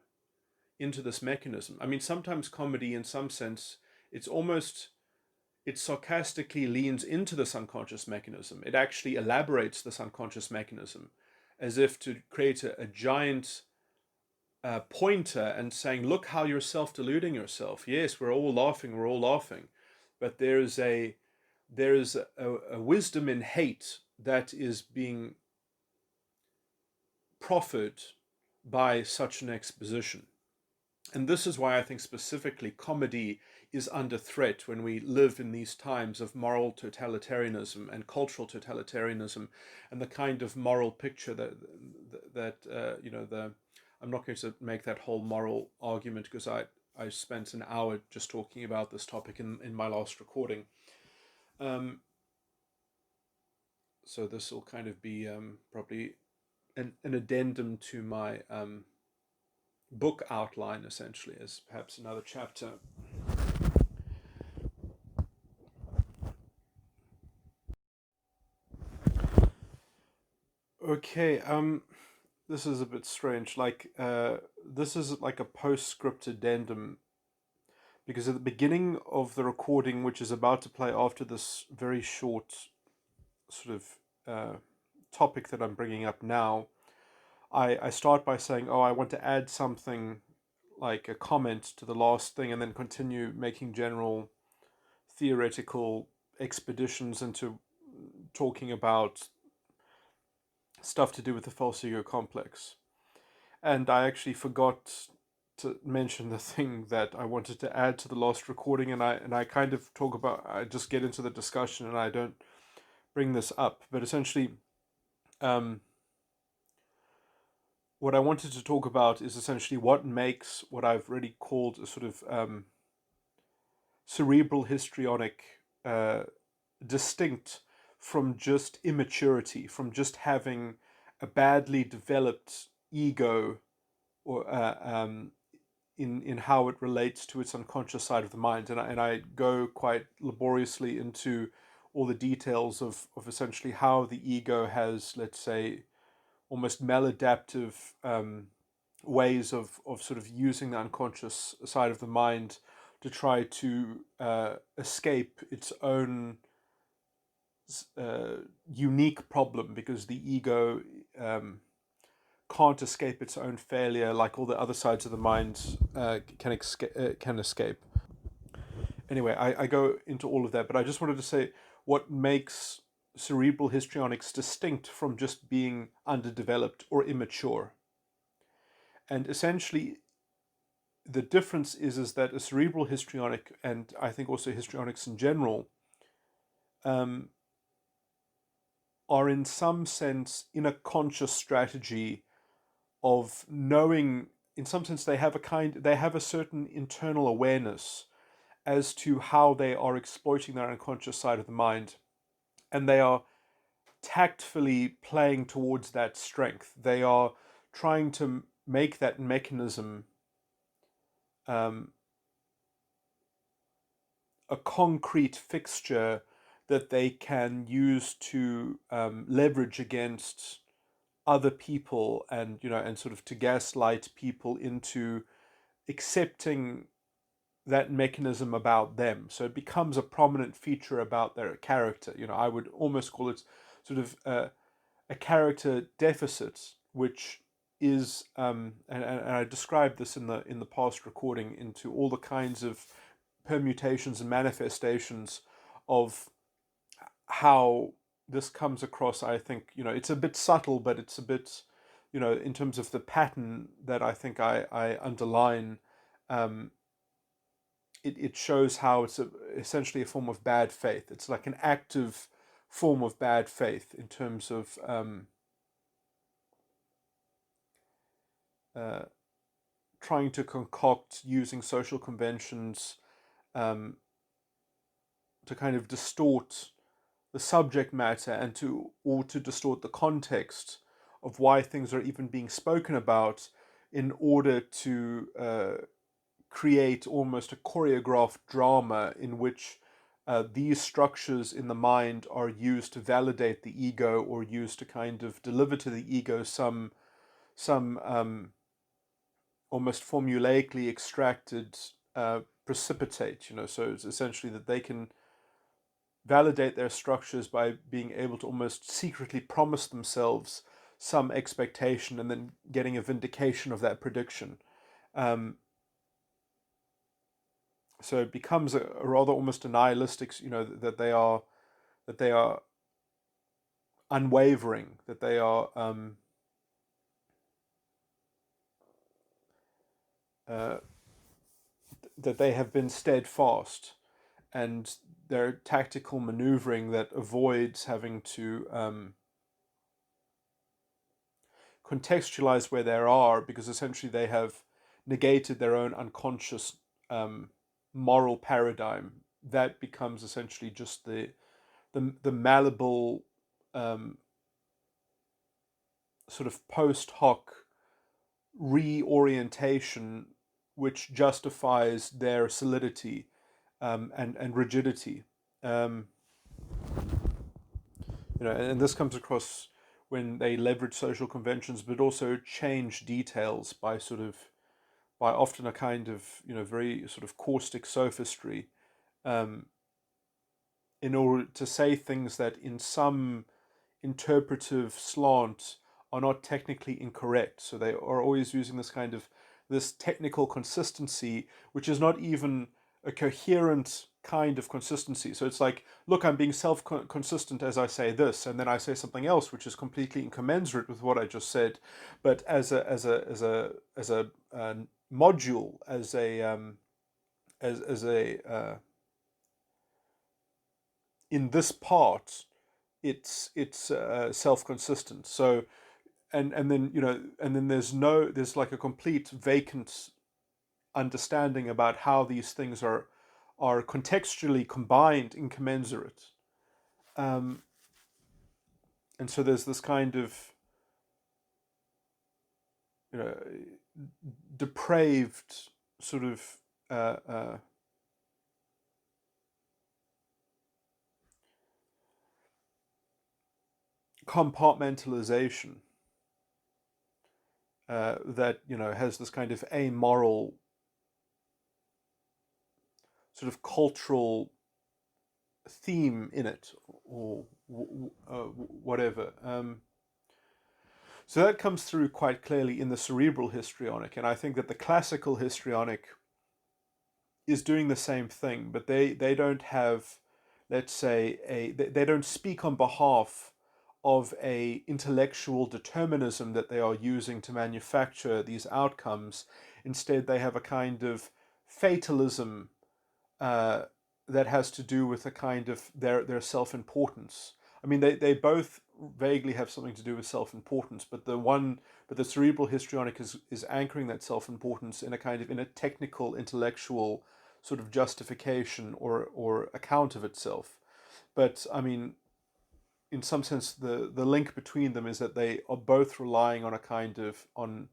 into this mechanism. I mean, sometimes comedy, in some sense, it's almost it sarcastically leans into this unconscious mechanism. It actually elaborates this unconscious mechanism as if to create a giant pointer and saying, look how you're self-deluding yourself. Yes, we're all laughing, but there is a wisdom in hate that is being proffered by such an exposition. And this is why I think specifically comedy is under threat when we live in these times of moral totalitarianism and cultural totalitarianism, and the kind of moral picture that you know the. I'm not going to make that whole moral argument because I spent an hour just talking about this topic in my last recording. Um, so this will kind of be probably an addendum to my book outline, essentially, as perhaps another chapter. Okay, this is a bit strange. This is like a postscript addendum because at the beginning of the recording, which is about to play after this very short sort of topic that I'm bringing up now, I start by saying, oh, I want to add something like a comment to the last thing and then continue making general theoretical expeditions into talking about stuff to do with the false ego complex. And I actually forgot to mention the thing that I wanted to add to the last recording, and I kind of talk about, I just get into the discussion and I don't bring this up, but essentially, um, what I wanted to talk about is essentially what makes what I've really called a sort of cerebral histrionic distinct from just immaturity, from just having a badly developed ego or in how it relates to its unconscious side of the mind. And I go quite laboriously into all the details of essentially how the ego has, let's say, almost maladaptive ways of sort of using the unconscious side of the mind to try to escape its own unique problem, because the ego can't escape its own failure like all the other sides of the mind can escape. Anyway, I go into all of that, but I just wanted to say what makes cerebral histrionics distinct from just being underdeveloped or immature. And essentially, the difference is that a cerebral histrionic, and I think also histrionics in general, um, are in some sense in a conscious strategy of knowing. In some sense, they have a certain internal awareness as to how they are exploiting their unconscious side of the mind, and they are tactfully playing towards that strength. They are trying to make that mechanism um, a concrete fixture that they can use to leverage against other people, and and sort of to gaslight people into accepting that mechanism about them. So it becomes a prominent feature about their character. I would almost call it sort of a character deficit, which is and I described this in the past recording, into all the kinds of permutations and manifestations of how this comes across. I think it's a bit subtle, but it's a bit in terms of the pattern that I think I underline. Um, it shows how it's essentially a form of bad faith. It's like an active form of bad faith in terms of uh, trying to concoct, using social conventions um, to kind of distort the subject matter, and to distort the context of why things are even being spoken about, in order to create almost a choreographed drama in which these structures in the mind are used to validate the ego, or used to kind of deliver to the ego some almost formulaically extracted precipitate. So it's essentially that they can validate their structures by being able to almost secretly promise themselves some expectation, and then getting a vindication of that prediction. Um, so it becomes a rather almost a nihilistic, that they are unwavering, that they are uh, that they have been steadfast, and their tactical maneuvering that avoids having to contextualize where they are, because essentially they have negated their own unconscious um, moral paradigm. That becomes essentially just the malleable um, sort of post hoc reorientation, which justifies their solidity and rigidity. Um, and this comes across when they leverage social conventions, but also change details by often a kind of very sort of caustic sophistry, um, in order to say things that in some interpretive slant are not technically incorrect. So they are always using this technical consistency, which is not even a coherent kind of consistency. So it's like, look, I'm being self-consistent as I say this, and then I say something else which is completely incommensurate with what I just said. But as a module, as a in this part, it's self-consistent. So and then and then there's like a complete vacant understanding about how these things are contextually combined, incommensurate. Um, and so there's this kind of you know depraved sort of uh, uh, compartmentalization that has this kind of amoral sort of cultural theme in it, or whatever. So that comes through quite clearly in the cerebral histrionic, and I think that the classical histrionic is doing the same thing, but they don't have, let's say, they don't speak on behalf of a intellectual determinism that they are using to manufacture these outcomes. Instead, they have a kind of fatalism uh, that has to do with a kind of their self-importance. I mean, they both vaguely have something to do with self-importance, but the cerebral histrionic is anchoring that self-importance in a kind of in a technical, intellectual sort of justification or account of itself. But I mean, in some sense, the link between them is that they are both relying on on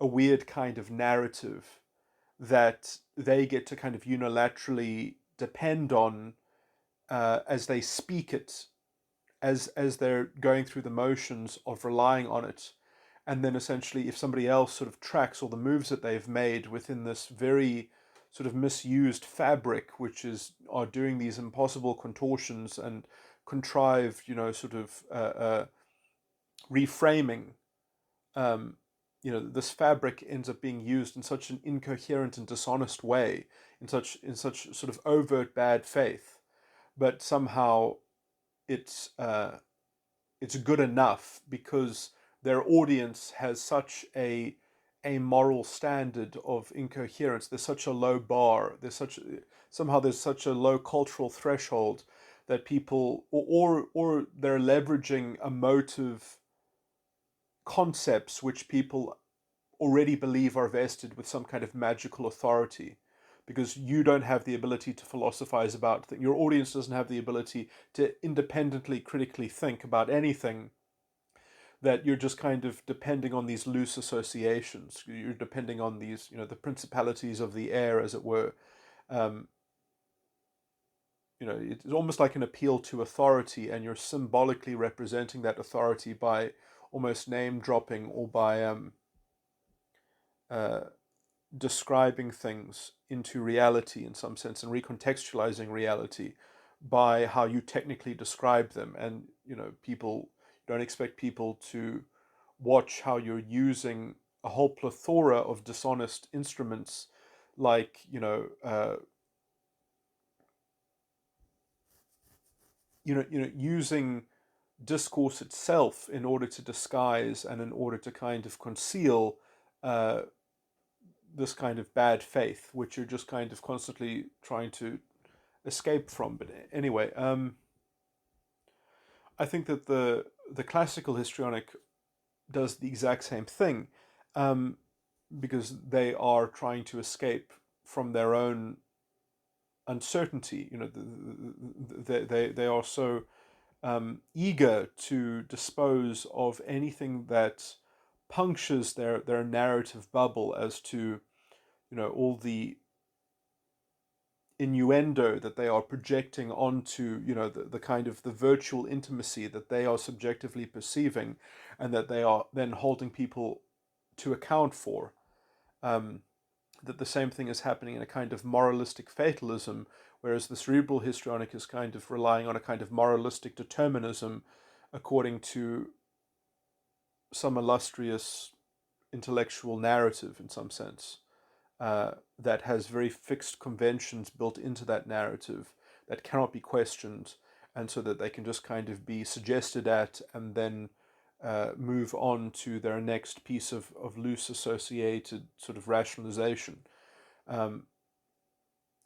a weird kind of narrative that they get to kind of unilaterally depend on as they speak it as they're going through the motions of relying on it. And then essentially, if somebody else sort of tracks all the moves that they've made within this very sort of misused fabric, which is are doing these impossible contortions and contrived, sort of reframing, um, this fabric ends up being used in such an incoherent and dishonest way, in such sort of overt bad faith, but somehow it's good enough because their audience has such a moral standard of incoherence. There's such a low bar. There's such a low cultural threshold that people or they're leveraging emotive concepts which people already believe are vested with some kind of magical authority, because you don't have the ability to philosophize about things. Your audience doesn't have the ability to independently critically think about anything, that you're just kind of depending on these loose associations. You're depending on these, the principalities of the air, as it were. um, it's almost like an appeal to authority, and you're symbolically representing that authority by almost name dropping, or by uh, describing things into reality in some sense, and recontextualizing reality by how you technically describe them. And people don't expect people to watch how you're using a whole plethora of dishonest instruments, like using discourse itself in order to disguise and in order to kind of conceal uh, this kind of bad faith, which you're just kind of constantly trying to escape from. But anyway, I think that the classical histrionic does the exact same thing, um, because they are trying to escape from their own uncertainty. They are so eager to dispose of anything that punctures their narrative bubble, as to all the innuendo that they are projecting onto the kind of the virtual intimacy that they are subjectively perceiving, and that they are then holding people to account for. um, that the same thing is happening in a kind of moralistic fatalism, whereas the cerebral histrionic is kind of relying on a kind of moralistic determinism according to some illustrious intellectual narrative, in some sense, that has very fixed conventions built into that narrative that cannot be questioned, and so that they can just kind of be suggested at, and then move on to their next piece of loose associated sort of rationalization. Um,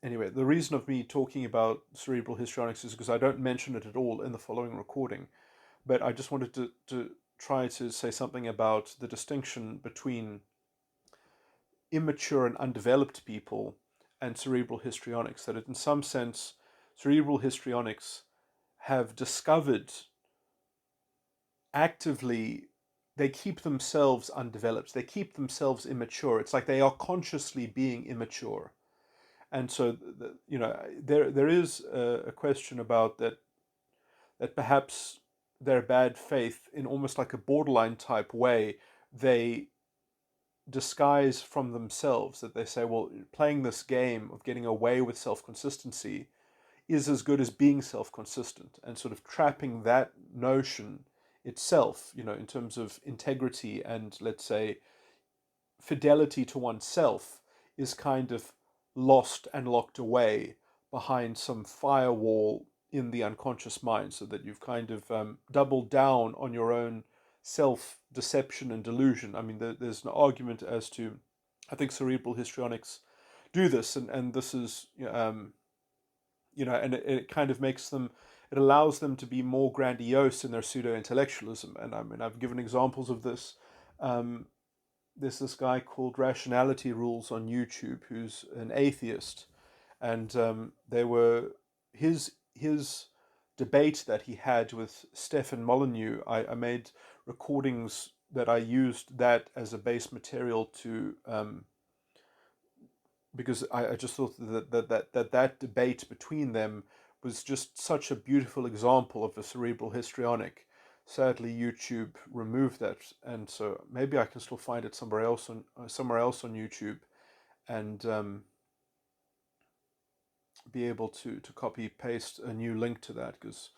anyway, the reason of me talking about cerebral histrionics is because I don't mention it at all in the following recording, but I just wanted to try to say something about the distinction between immature and undeveloped people and cerebral histrionics. That in some sense, cerebral histrionics have discovered actively, they keep themselves undeveloped, they keep themselves immature. It's like they are consciously being immature. And so, there is a question about that, that perhaps their bad faith, in almost like a borderline type way, they disguise from themselves, that they say, well, playing this game of getting away with self-consistency is as good as being self-consistent, and sort of trapping that notion itself, in terms of integrity and, let's say, fidelity to oneself, is kind of lost and locked away behind some firewall in the unconscious mind, so that you've kind of doubled down on your own self deception and delusion. I mean, there's an argument as to, I think cerebral histrionics do this, and this is, and it kind of makes them, it allows them to be more grandiose in their pseudo intellectualism. And I mean, I've given examples of this. Um, there's this guy called Rationality Rules on YouTube, who's an atheist, and they were his debate that he had with Stefan Molyneux. I made recordings that I used that as a base material to, because I just thought that debate between them was just such a beautiful example of a cerebral histrionic. Sadly, YouTube removed that, and so maybe I can still find it somewhere else on YouTube, and be able to copy paste a new link to that, because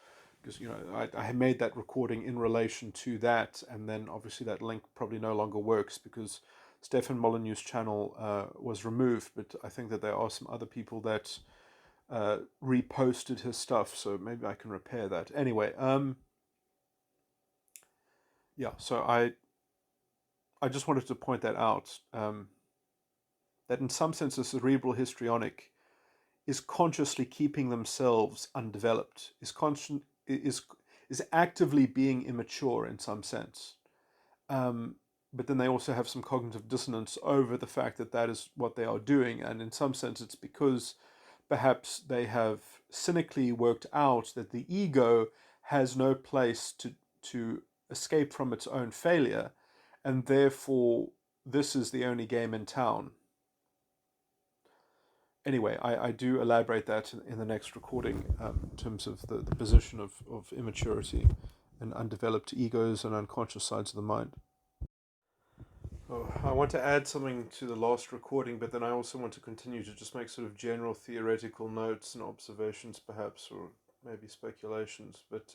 I made that recording in relation to that, and then obviously that link probably no longer works because Stefan Molyneux's channel was removed, but I think that there are some other people that reposted his stuff, so maybe I can repair that. Anyway, yeah, so I just wanted to point that out, that in some sense a cerebral histrionic is consciously keeping themselves undeveloped, is actively being immature in some sense. But then they also have some cognitive dissonance over the fact that that is what they are doing, and in some sense it's because perhaps they have cynically worked out that the ego has no place to escape from its own failure, and therefore this is the only game in town. Anyway, I do elaborate that in the next recording, in terms of the position of immaturity and undeveloped egos and unconscious sides of the mind. Oh, I want to add something to the last recording, but then I also want to continue to just make sort of general theoretical notes and observations, perhaps, or maybe speculations. But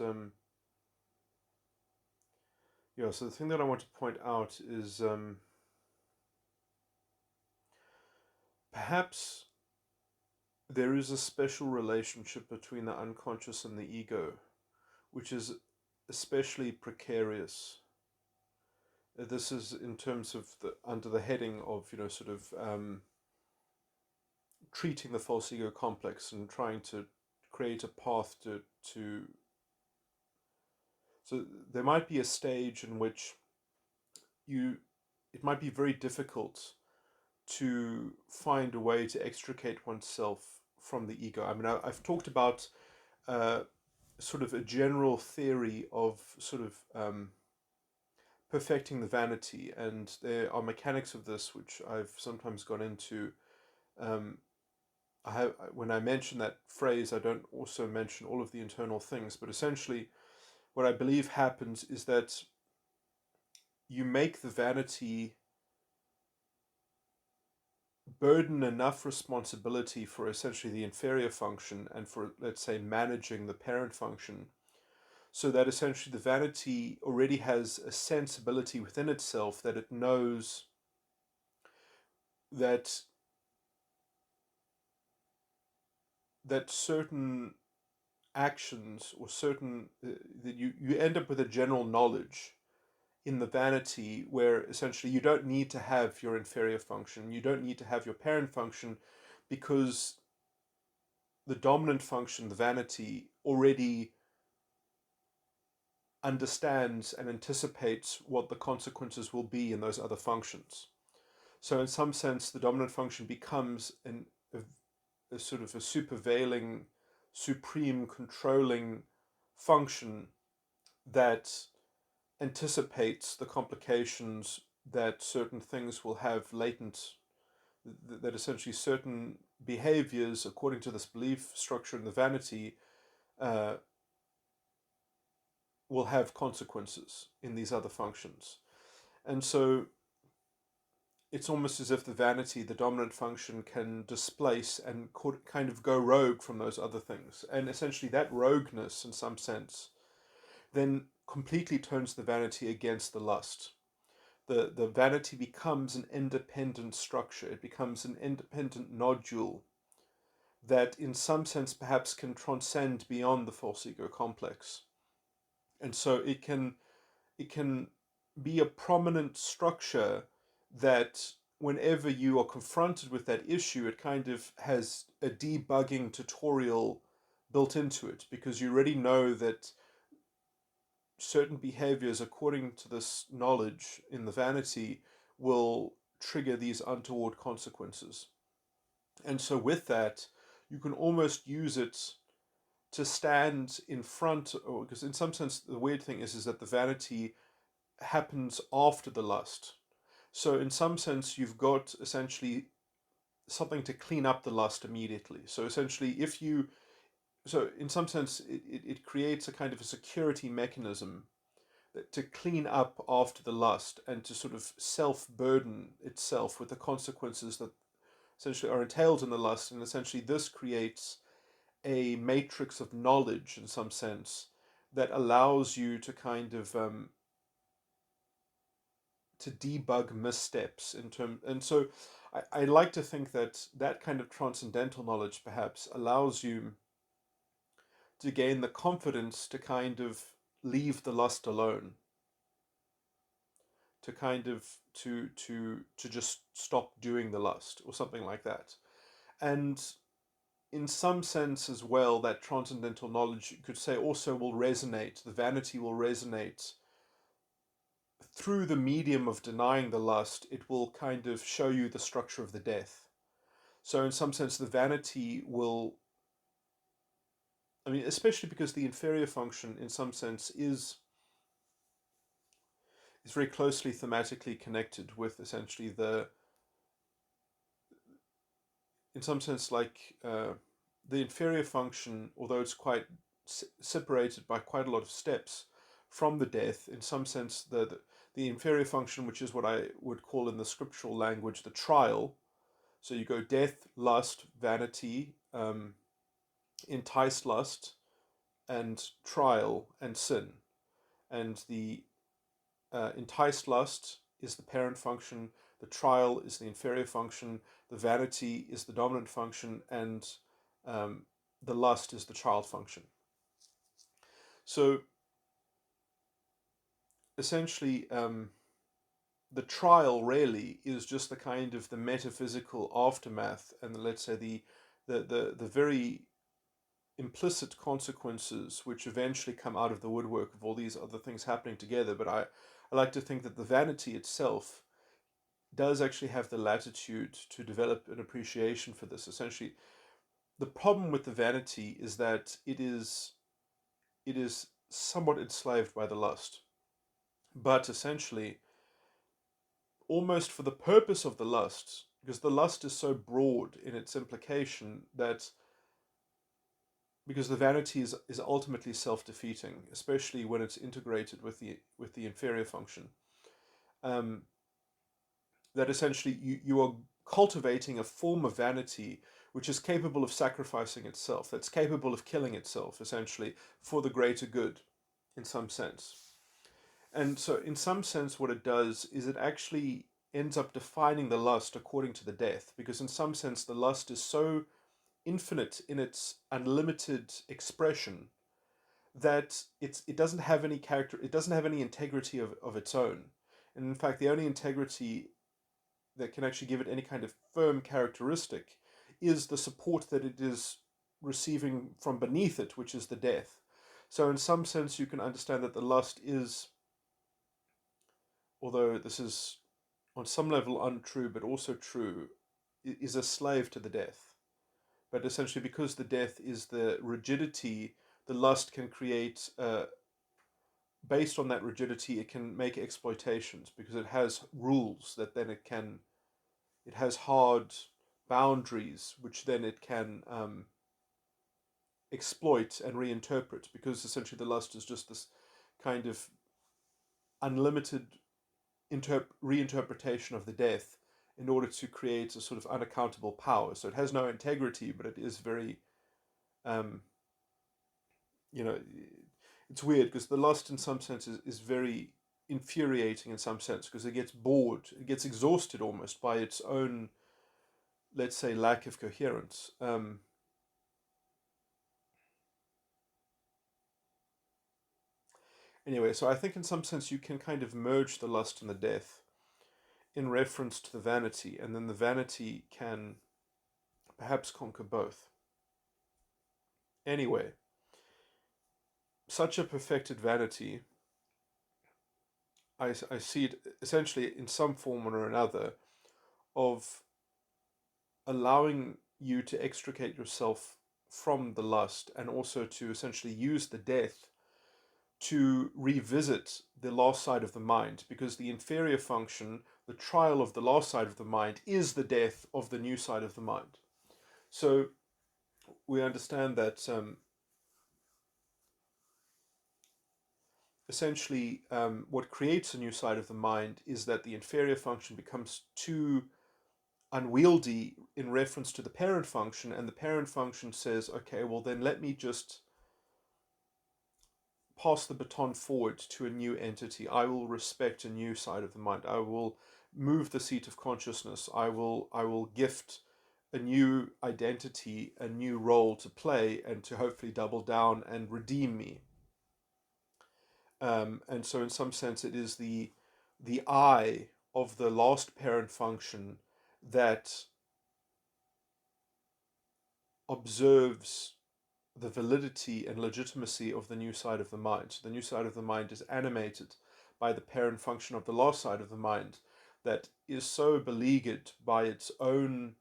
yeah, so the thing that I want to point out is perhaps there is a special relationship between the unconscious and the ego, which is especially precarious. This is in terms of under the heading of sort of treating the false ego complex and trying to create a path to so there might be a stage in which it might be very difficult to find a way to extricate oneself from the ego. I mean, I've talked about sort of a general theory of sort of perfecting the vanity, and there are mechanics of this which I've sometimes gone into. When I mention that phrase, I don't also mention all of the internal things, but essentially what I believe happens is that you make the vanity burden enough responsibility for essentially the inferior function and for, let's say, managing the parent function, so that essentially the vanity already has a sensibility within itself that it knows that certain actions or certain that you end up with a general knowledge in the vanity where essentially you don't need to have your inferior function, you don't need to have your parent function, because the dominant function, the vanity, already understands and anticipates what the consequences will be in those other functions. So in some sense, the dominant function becomes a sort of a supervailing, supreme, controlling function that anticipates the complications that certain things will have latent, that essentially certain behaviors, according to this belief structure in the vanity, will have consequences in these other functions. And so it's almost as if the vanity, the dominant function, can displace and kind of go rogue from those other things. And essentially that rogueness, in some sense, then completely turns the vanity against the lust. The vanity becomes an independent structure. It becomes an independent nodule that in some sense perhaps can transcend beyond the false ego complex. And so it can be a prominent structure that whenever you are confronted with that issue, it kind of has a debugging tutorial built into it, because you already know that certain behaviors, according to this knowledge in the vanity, will trigger these untoward consequences. And so with that, you can almost use it to stand in front, or because in some sense the weird thing is that the vanity happens after the lust. So in some sense you've got essentially something to clean up the lust immediately. So essentially if you so in some sense, it creates a kind of a security mechanism to clean up after the lust and to sort of self burden itself with the consequences that essentially are entailed in the lust. And essentially, this creates a matrix of knowledge in some sense that allows you to kind of to debug missteps in term. And so I like to think that that kind of transcendental knowledge perhaps allows you to gain the confidence to kind of leave the lust alone, to kind of to just stop doing the lust or something like that. And in some sense as well, that transcendental knowledge, you could say, also will resonate, the vanity will resonate through the medium of denying the lust. It will kind of show you the structure of the death. So in some sense, the vanity will, I mean, especially because the inferior function in some sense is very closely thematically connected with essentially in some sense, like the inferior function, although it's quite separated by quite a lot of steps from the death, in some sense, the inferior function, which is what I would call in the scriptural language the trial. So you go death, lust, vanity, enticed lust, and trial and sin. And the enticed lust is the parent function, the trial is the inferior function, the vanity is the dominant function, and um, the lust is the child function. So essentially, the trial really is just the kind of the metaphysical aftermath, and let's say the very implicit consequences which eventually come out of the woodwork of all these other things happening together. But I like to think that the vanity itself does actually have the latitude to develop an appreciation for this. Essentially, the problem with the vanity is that it is somewhat enslaved by the lust, but essentially almost for the purpose of the lust, because the lust is so broad in its implication that because the vanity is ultimately self-defeating, especially when it's integrated with the inferior function. Um, that essentially you are cultivating a form of vanity which is capable of sacrificing itself, that's capable of killing itself, essentially, for the greater good, in some sense. And so, in some sense, what it does is it actually ends up defining the lust according to the death, because in some sense, the lust is so infinite in its unlimited expression that it doesn't have any character, it doesn't have any integrity of its own. And in fact, the only integrity that can actually give it any kind of firm characteristic is the support that it is receiving from beneath it, which is the death. So, in some sense, you can understand that the lust is, although this is on some level untrue but also true, is a slave to the death. But essentially, because the death is the rigidity, the lust can create, based on that rigidity, it can make exploitations because it has rules that then it has hard boundaries which then it can exploit and reinterpret, because essentially the lust is just this kind of unlimited reinterpretation of the death in order to create a sort of unaccountable power. So it has no integrity, but it is very, um, you know, it's weird because the lust in some sense is very infuriating in some sense because it gets bored, it gets exhausted almost by its own, let's say, lack of coherence. Anyway, so I think in some sense you can kind of merge the lust and the death in reference to the vanity, and then the vanity can perhaps conquer both. Anyway, such a perfected vanity, I see it essentially in some form or another of allowing you to extricate yourself from the lust and also to essentially use the death to revisit the lost side of the mind, because the inferior function, the trial of the lost side of the mind, is the death of the new side of the mind. So we understand that essentially what creates a new side of the mind is that the inferior function becomes too unwieldy in reference to the parent function, and the parent function says, okay, well then let me just pass the baton forward to a new entity. I will respect a new side of the mind. I will move the seat of consciousness. I will gift a new identity, a new role to play, and to hopefully double down and redeem me. And so, in some sense, it is the I of the last parent function that observes the validity and legitimacy of the new side of the mind. So the new side of the mind is animated by the parent function of the last side of the mind that is so beleaguered by its own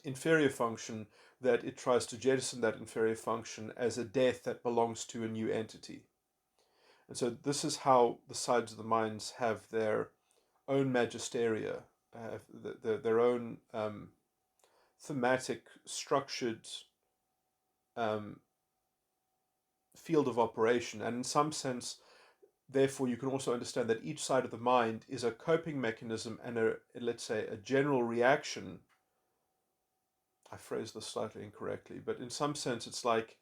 inferior function that it tries to jettison that inferior function as a death that belongs to a new entity. And so this is how the sides of the minds have their own magisteria, their own thematic, structured um, field of operation. And in some sense, therefore, you can also understand that each side of the mind is a coping mechanism and let's say, a general reaction. I phrased this slightly incorrectly, but in some sense, it's like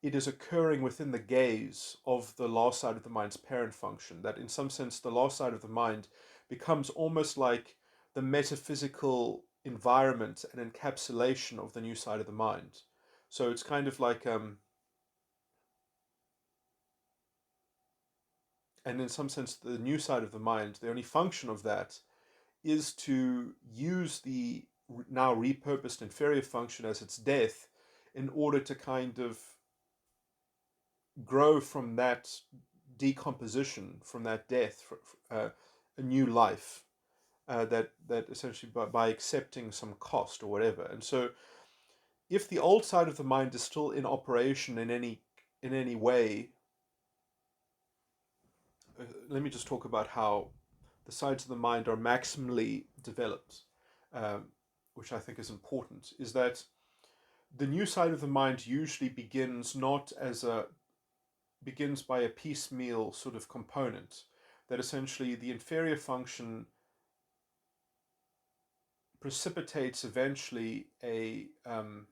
it is occurring within the gaze of the last side of the mind's parent function. That in some sense, the last side of the mind becomes almost like the metaphysical environment and encapsulation of the new side of the mind. So it's kind of like and in some sense, the new side of the mind, the only function of that is to use the now repurposed inferior function as its death in order to kind of grow from that decomposition, from that death, a new life. That essentially by accepting some cost or whatever. And so if the old side of the mind is still in operation in any way, let me just talk about how the sides of the mind are maximally developed, um, which I think is important, is that the new side of the mind usually begins by a piecemeal sort of component, that essentially the inferior function precipitates eventually an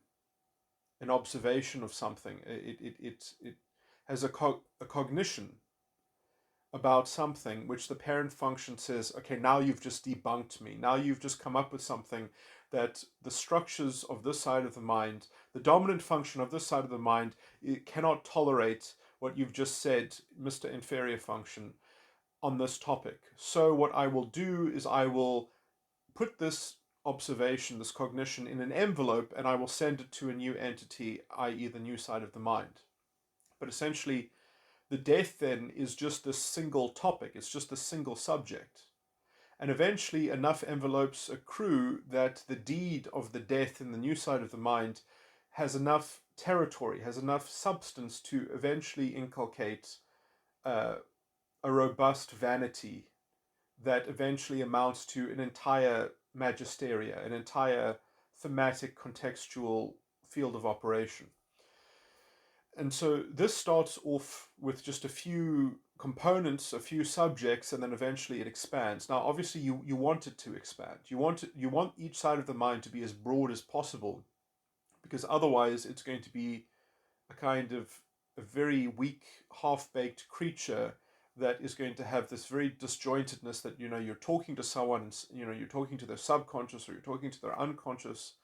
observation of something. It has a cognition about something which the parent function says, okay, now you've just debunked me. Now you've just come up with something that the structures of this side of the mind, the dominant function of this side of the mind, it cannot tolerate what you've just said, Mr. Inferior Function, on this topic. So what I will do is I will put this observation, this cognition, in an envelope, and I will send it to a new entity, i.e. the new side of the mind. But essentially, the death then is just this single topic, it's just a single subject. And eventually, enough envelopes accrue that the deed of the death in the new side of the mind has enough territory, has enough substance to eventually inculcate uh, a robust vanity that eventually amounts to an entire magisteria, an entire thematic contextual field of operation. And so this starts off with just a few components, a few subjects, and then eventually it expands. Now, obviously, you want it to expand. You want each side of the mind to be as broad as possible, because otherwise it's going to be a kind of a very weak, half-baked creature that is going to have this very disjointedness that you're talking to someone, you're talking to their subconscious or you're talking to their unconscious,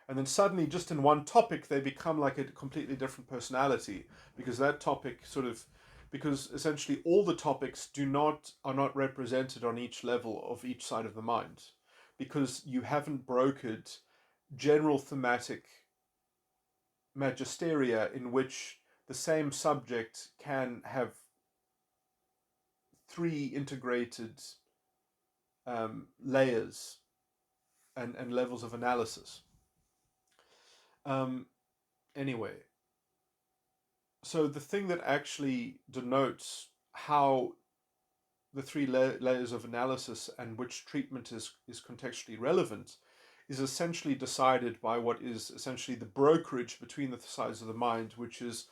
and then suddenly just in one topic they become like a completely different personality, because that topic because essentially all the topics are not represented on each level of each side of the mind, because you haven't brokered general thematic magisteria in which the same subject can have three integrated layers and levels of analysis. Um, anyway, so the thing that actually denotes how the three layers of analysis and which treatment is contextually relevant is essentially decided by what is essentially the brokerage between the sides of the mind, which is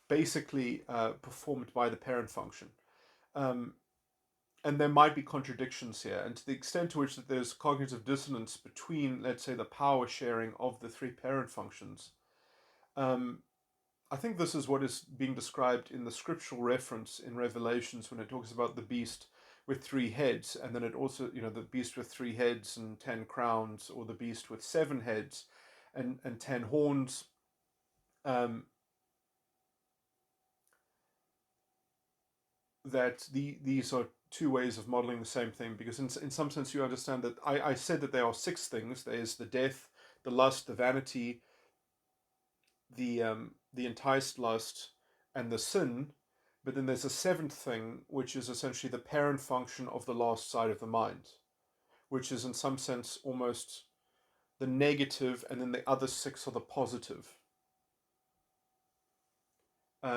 basically performed by the parent function. Um, and there might be contradictions here, and to the extent to which that there's cognitive dissonance between, let's say, the power sharing of the three parent functions, um, I think this is what is being described in the scriptural reference in Revelations when it talks about the beast with three heads, and then it also, the beast with three heads and 10 crowns, or the beast with seven heads and 10 horns. Um, that these are two ways of modeling the same thing, because in some sense you understand that I said that there are six things. There's the death, the lust, the vanity, the enticed lust, and the sin. But then there's a seventh thing, which is essentially the parent function of the last side of the mind, which is in some sense almost the negative, and then the other six are the positive.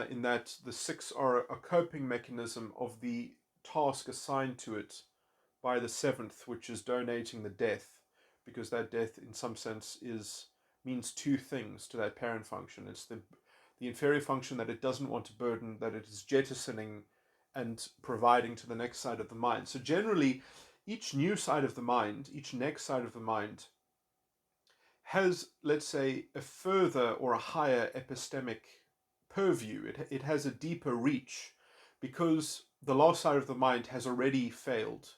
In that the six are a coping mechanism of the task assigned to it by the seventh, which is donating the death, because that death, in some sense, means two things to that parent function. It's the inferior function that it doesn't want to burden, that it is jettisoning and providing to the next side of the mind. So generally, each new side of the mind, each next side of the mind, has, let's say, a further or a higher epistemic purview. It has a deeper reach, because the last side of the mind has already failed,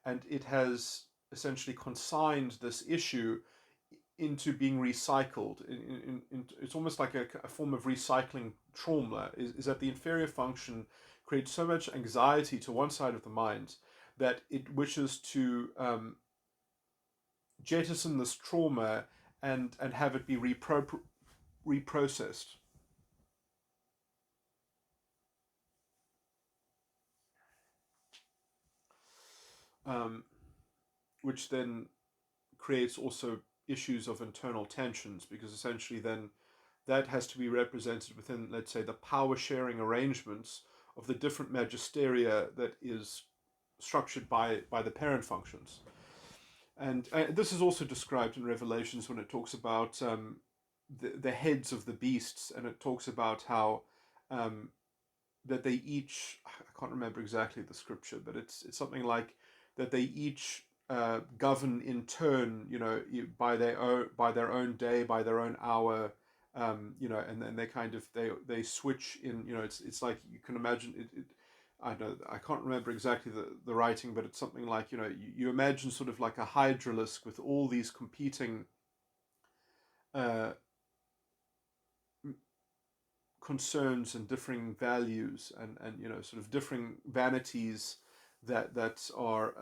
and it has essentially consigned this issue into being recycled. It's almost like a form of recycling trauma, is that the inferior function creates so much anxiety to one side of the mind that it wishes to jettison this trauma and have it be reprocessed. Um, which then creates also issues of internal tensions, because essentially then that has to be represented within, let's say, the power sharing arrangements of the different magisteria that is structured by the parent functions. And this is also described in Revelations when it talks about the heads of the beasts, and it talks about how um, that they each, I can't remember exactly the scripture, but it's something like that they each govern in turn, by their own day, by their own hour, and then they kind of they switch in, it's like you can imagine it. I know I can't remember exactly the writing, but it's something like, you imagine sort of like a hydralisk with all these competing uh, concerns and differing values, and sort of differing vanities that are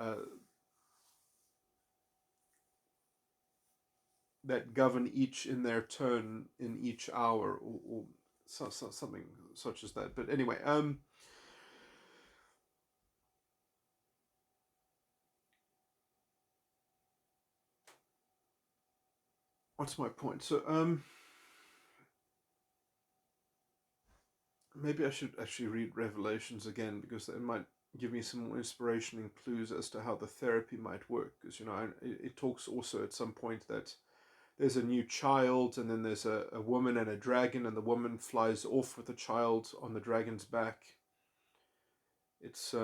that govern each in their turn in each hour, or something such as that. But anyway, what's my point? So maybe I should actually read Revelations again, because it might give me some more inspiration and clues as to how the therapy might work. Because it talks also at some point that there's a new child, and then there's a woman and a dragon, and the woman flies off with the child on the dragon's back. It's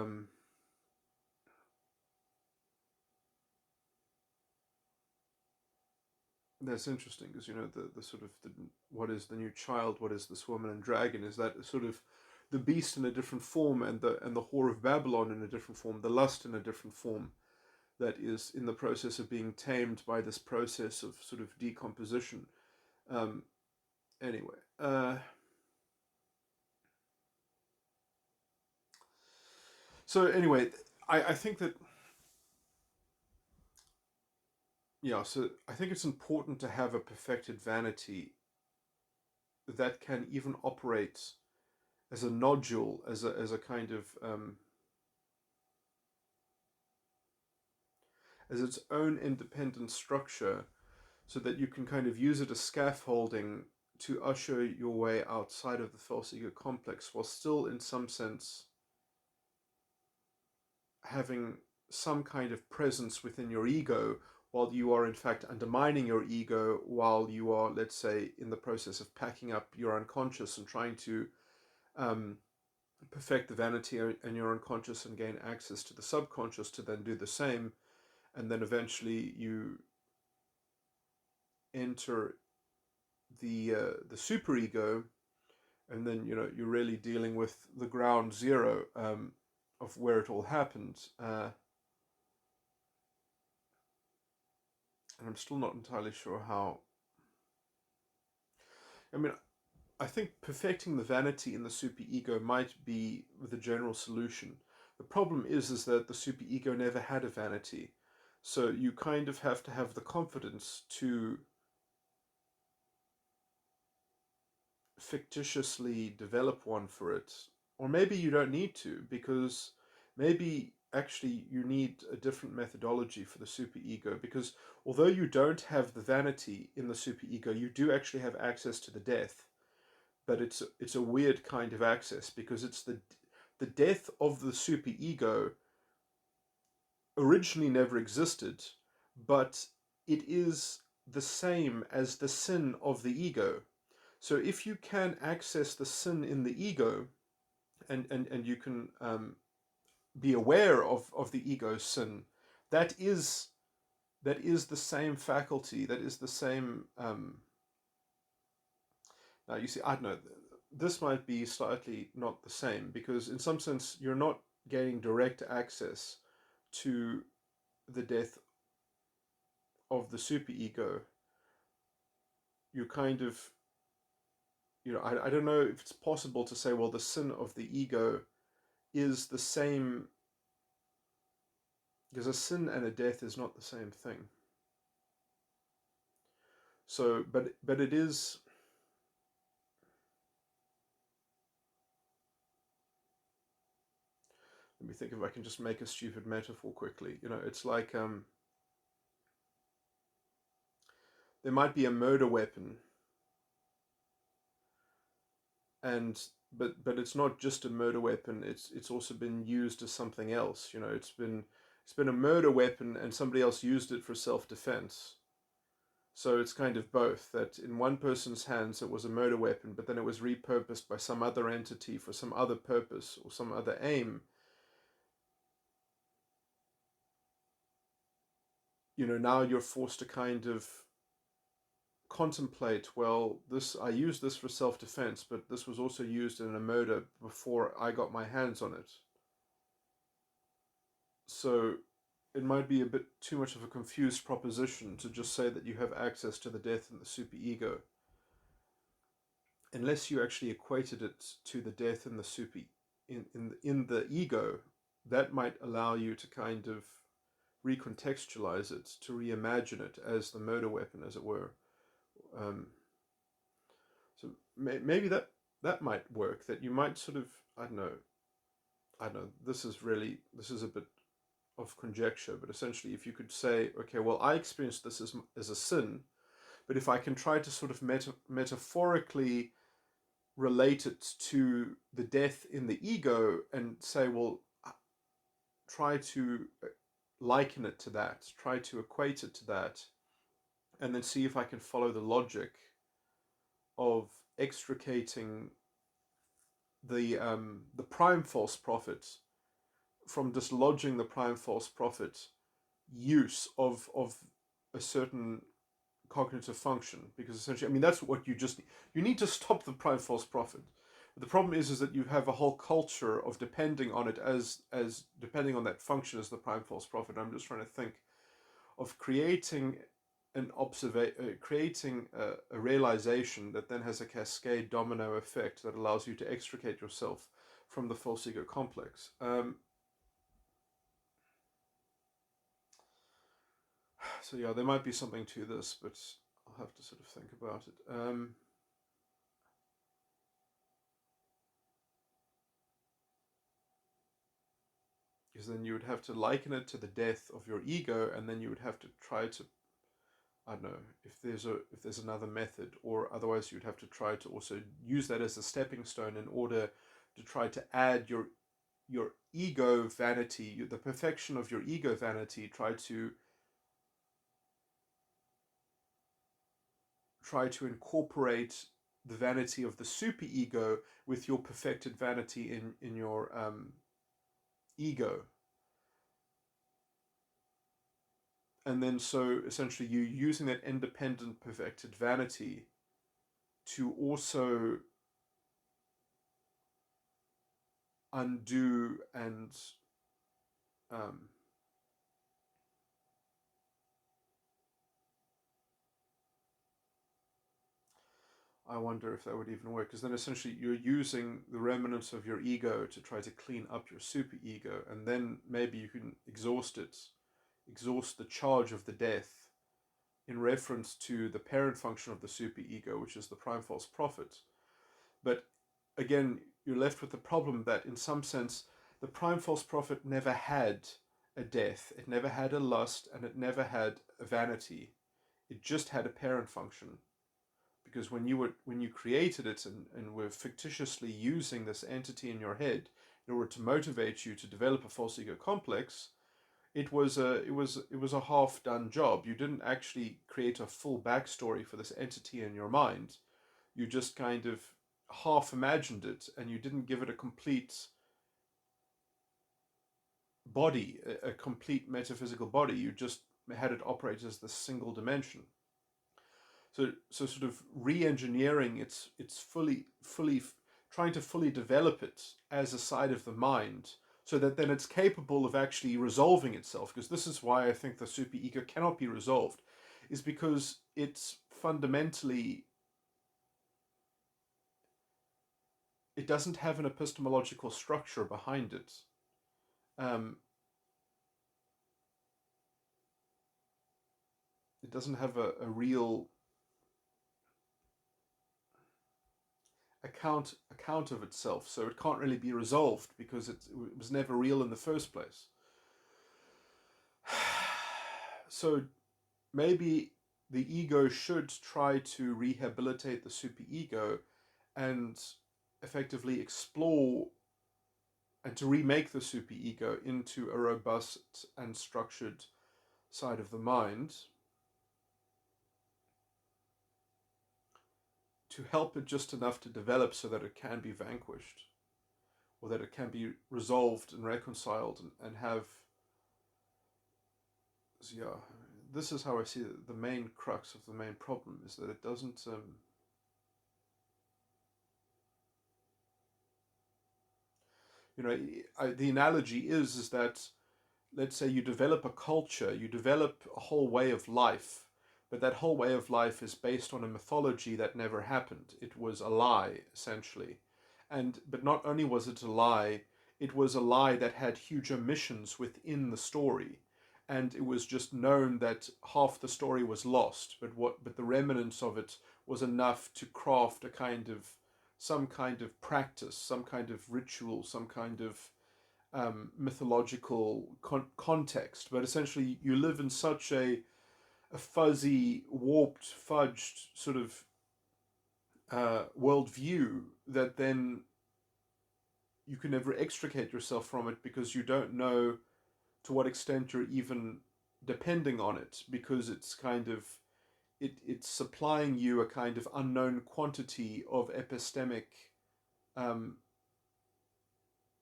that's interesting, because the sort of what is the new child, what is this woman and dragon, is that sort of the beast in a different form, and the whore of Babylon in a different form, the lust in a different form, that is in the process of being tamed by this process of sort of decomposition. Um, anyway, so anyway, I think that, yeah, so I think it's important to have a perfected vanity that can even operate as a nodule, as a kind of as its own independent structure, so that you can kind of use it as scaffolding to usher your way outside of the false ego complex, while still, in some sense, having some kind of presence within your ego, while you are in fact undermining your ego, while you are, let's say, in the process of packing up your unconscious and trying to um, perfect the vanity and your unconscious and gain access to the subconscious to then do the same, and then eventually you enter the superego, and then you're really dealing with the ground zero of where it all happened. And I'm still not entirely sure how. I mean, I think perfecting the vanity in the superego might be the general solution. The problem is that the superego never had a vanity, so you kind of have to have the confidence to fictitiously develop one for it. Or maybe you don't need to, because maybe actually you need a different methodology for the superego, because although you don't have the vanity in the superego, you do actually have access to the death. But it's a weird kind of access, because it's the death of the superego originally never existed, but it is the same as the sin of the ego. So if you can access the sin in the ego, and you can be aware of the ego's sin, that is the same faculty, that is the same. Now you see, I don't know. This might be slightly not the same, because in some sense you're not gaining direct access to the death of the superego. You kind of, I don't know if it's possible to say, well, the sin of the ego is the same, because a sin and a death is not the same thing. So, but it is. Let me think if I can just make a stupid metaphor quickly. It's like there might be a murder weapon, and but it's not just a murder weapon. It's also been used as something else. It's been a murder weapon, and somebody else used it for self-defense. So it's kind of both, that in one person's hands it was a murder weapon, but then it was repurposed by some other entity for some other purpose or some other aim. Now you're forced to kind of contemplate, well, this, I used this for self-defense, but this was also used in a murder before I got my hands on it. So it might be a bit too much of a confused proposition to just say that you have access to the death and the superego, unless you actually equated it to the death and the super in the ego. That might allow you to kind of recontextualize it, to reimagine it as the murder weapon, as it were. Um, so maybe that might work. That you might sort of, I don't know. This is a bit of conjecture, but essentially, if you could say, okay, well, I experienced this as a sin, but if I can try to sort of metaphorically relate it to the death in the ego, and say, well, try to liken it to that, try to equate it to that, and then see if I can follow the logic of extricating the prime false prophet from dislodging the prime false prophet use of a certain cognitive function, because essentially, I mean, that's what you need to stop the prime false prophet. The problem is that you have a whole culture of depending on it as depending on that function as the prime false prophet. I'm just trying to think of creating creating a realization that then has a cascade domino effect that allows you to extricate yourself from the false ego complex. So yeah, there might be something to this, but I'll have to sort of think about it. Because then you would have to liken it to the death of your ego, and then you would have to try to, I don't know, if there's another method, or otherwise you'd have to try to also use that as a stepping stone in order to try to add your ego vanity, the perfection of your ego vanity. Try to incorporate the vanity of the superego with your perfected vanity in your ego. And then so essentially you're using that independent perfected vanity to also undo and um, I wonder if that would even work, because then essentially you're using the remnants of your ego to try to clean up your superego, and then maybe you can exhaust the charge of the death in reference to the parent function of the superego, which is the prime false prophet. But again, you're left with the problem that in some sense, the prime false prophet never had a death, it never had a lust, and it never had a vanity. It just had a parent function. Because when you created it and were fictitiously using this entity in your head in order to motivate you to develop a false ego complex, it was a half done job. You didn't actually create a full backstory for this entity in your mind. You just kind of half imagined it, and you didn't give it a complete body, a complete metaphysical body. You just had it operate as this single dimension. So sort of re-engineering it's fully trying to fully develop it as a side of the mind, so that then it's capable of actually resolving itself. Because this is why I think the superego cannot be resolved, is because it's fundamentally, it doesn't have an epistemological structure behind it. Um, it doesn't have a real account of itself, so it can't really be resolved because it was never real in the first place. So maybe the ego should try to rehabilitate the superego and effectively explore and to remake the superego into a robust and structured side of the mind, to help it just enough to develop so that it can be vanquished, or that it can be resolved and reconciled, and have. So yeah, this is how I see the main crux of the main problem, is that it doesn't. The analogy is that, let's say you develop a culture, you develop a whole way of life, but that whole way of life is based on a mythology that never happened. It was a lie, essentially. But not only was it a lie, it was a lie that had huge omissions within the story. And it was just known that half the story was lost, but the remnants of it was enough to craft some kind of practice, some kind of ritual, some kind of mythological context. But essentially, you live in such a fuzzy, warped, fudged sort of worldview that then you can never extricate yourself from it, because you don't know to what extent you're even depending on it, because it's kind of it's supplying you a kind of unknown quantity of epistemic um,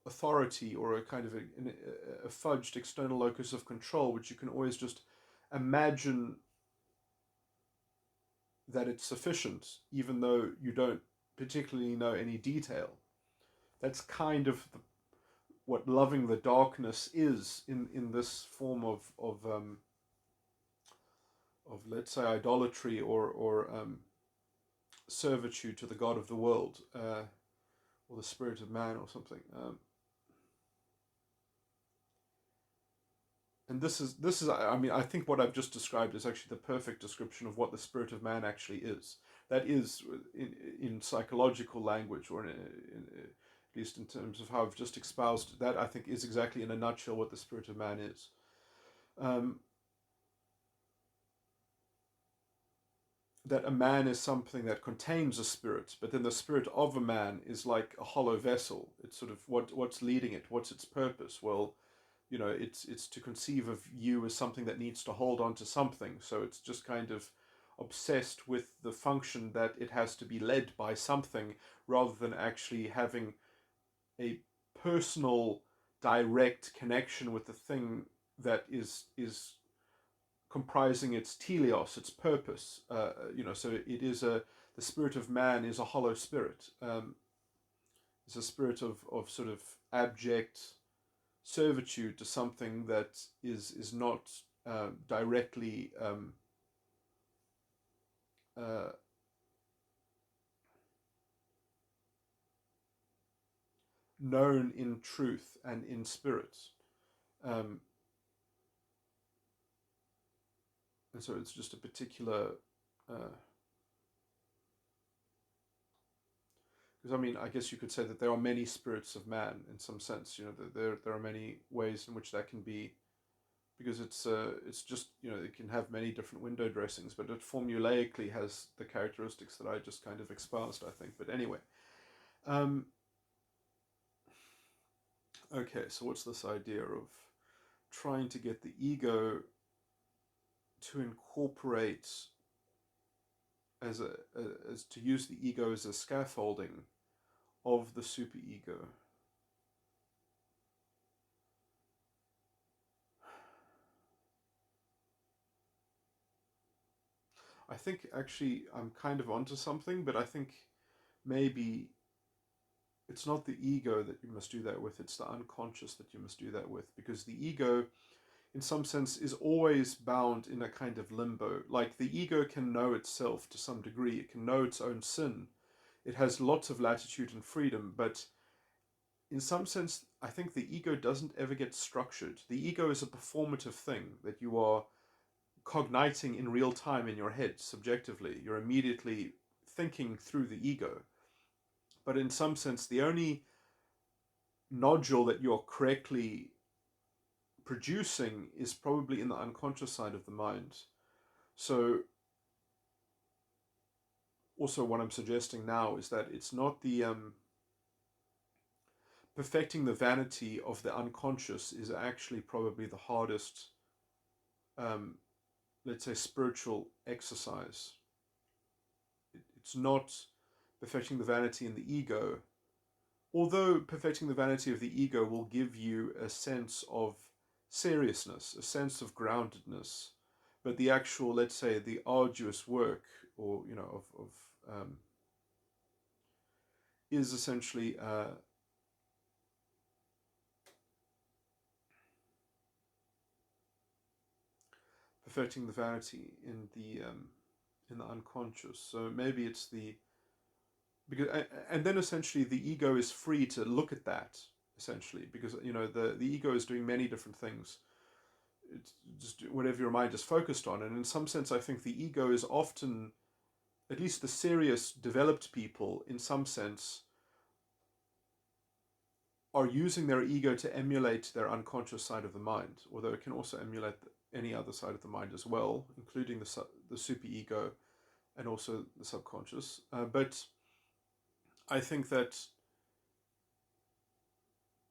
authority, or a kind of a fudged external locus of control, which you can always just imagine that it's sufficient, even though you don't particularly know any detail. That's kind of what loving the darkness is in this form of let's say idolatry, or servitude to the god of the world, or the spirit of man, or something. And this is I mean, I think what I've just described is actually the perfect description of what the spirit of man actually is. That is, in psychological language, or at least in terms of how I've just espoused, that I think is exactly in a nutshell what the spirit of man is. Um, that a man is something that contains a spirit, but then the spirit of a man is like a hollow vessel. It's sort of what's leading it, what's its purpose? Well, it's to conceive of you as something that needs to hold on to something. So it's just kind of obsessed with the function that it has to be led by something, rather than actually having a personal, direct connection with the thing that is comprising its teleos, its purpose. So it is the spirit of man is a hollow spirit. It's a spirit of sort of abject servitude to something that is not directly uh, known in truth and in spirit. Um, and so it's just a particular. Because I mean, I guess you could say that there are many spirits of man in some sense. There are many ways in which that can be, because it's just, it can have many different window dressings, but it formulaically has the characteristics that I just kind of espoused, I think. But anyway, okay, so what's this idea of trying to get the ego to incorporate as to use the ego as a scaffolding of the superego? I think actually I'm kind of onto something, but I think maybe it's not the ego that you must do that with, it's the unconscious that you must do that with, because the ego, in some sense, is always bound in a kind of limbo. Like, the ego can know itself to some degree, it can know its own sin, it has lots of latitude and freedom, but in some sense, I think the ego doesn't ever get structured. The ego is a performative thing that you are cogniting in real time in your head, subjectively. You're immediately thinking through the ego. But in some sense, the only nodule that you're correctly producing is probably in the unconscious side of the mind. So also what I'm suggesting now is that it's not the perfecting the vanity of the unconscious is actually probably the hardest, let's say, spiritual exercise. It's not perfecting the vanity in the ego, although perfecting the vanity of the ego will give you a sense of seriousness, a sense of groundedness, but the actual, let's say, the arduous work, or is essentially perfecting the vanity in the unconscious. So maybe it's the because and then essentially the ego is free to look at that, essentially, because the ego is doing many different things. It's just whatever your mind is focused on, and in some sense I think the ego is often, at least the serious developed people in some sense, are using their ego to emulate their unconscious side of the mind, although it can also emulate any other side of the mind as well, including the superego and also the subconscious. But I think that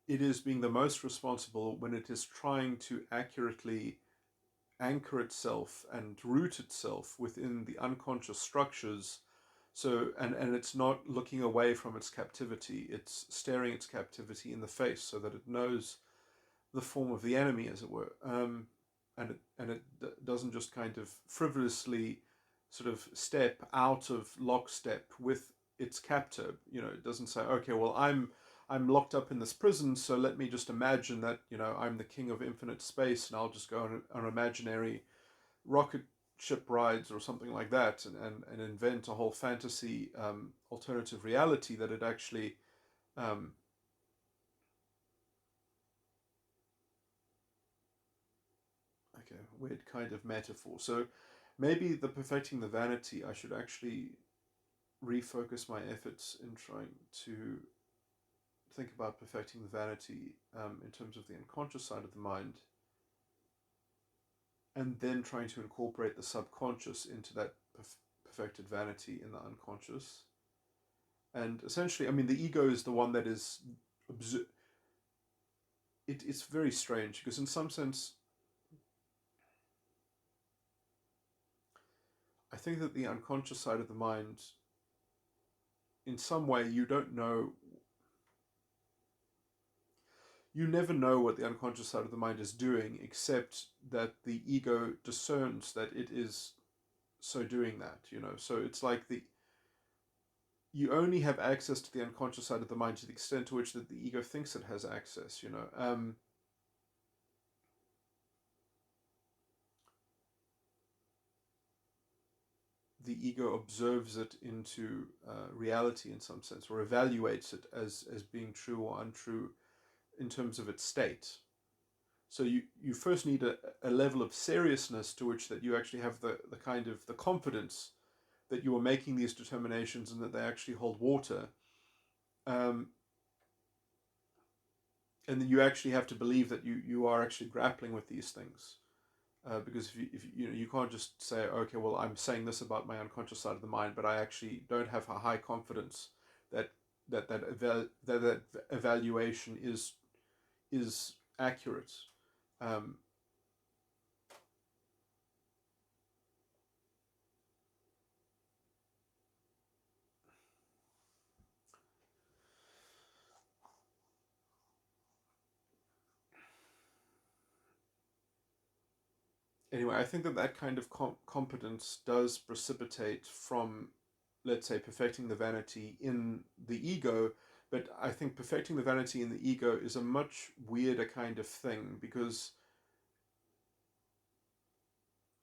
it is being the most responsible when it is trying to accurately anchor itself and root itself within the unconscious structures. So, and it's not looking away from its captivity, it's staring its captivity in the face so that it knows the form of the enemy, as it were. And it doesn't just kind of frivolously sort of step out of lockstep with its captor. It doesn't say, okay, well, I'm locked up in this prison, so let me just imagine that I'm the king of infinite space, and I'll just go on imaginary rocket ship rides or something like that, and invent a whole fantasy alternative reality that it actually okay, weird kind of metaphor. So maybe the perfecting the vanity, I should actually refocus my efforts in trying to think about perfecting the vanity in terms of the unconscious side of the mind, and then trying to incorporate the subconscious into that perfected vanity in the unconscious. And essentially, I mean, the ego is the one that is it's very strange, because in some sense think that the unconscious side of the mind, in some way, you don't know. You never know what the unconscious side of the mind is doing, except that the ego discerns that it is so doing that, So it's like you only have access to the unconscious side of the mind to the extent to which that the ego thinks it has access. The ego observes it into reality in some sense, or evaluates it as being true or untrue in terms of its state. So you first need a level of seriousness to which that you actually have the kind of the confidence that you are making these determinations and that they actually hold water. And then you actually have to believe that you are actually grappling with these things. Because if you can't just say, okay, well, I'm saying this about my unconscious side of the mind, but I actually don't have a high confidence that that evaluation is accurate. Um, anyway, I think that kind of competence does precipitate from, let's say, perfecting the vanity in the ego. But I think perfecting the vanity in the ego is a much weirder kind of thing, because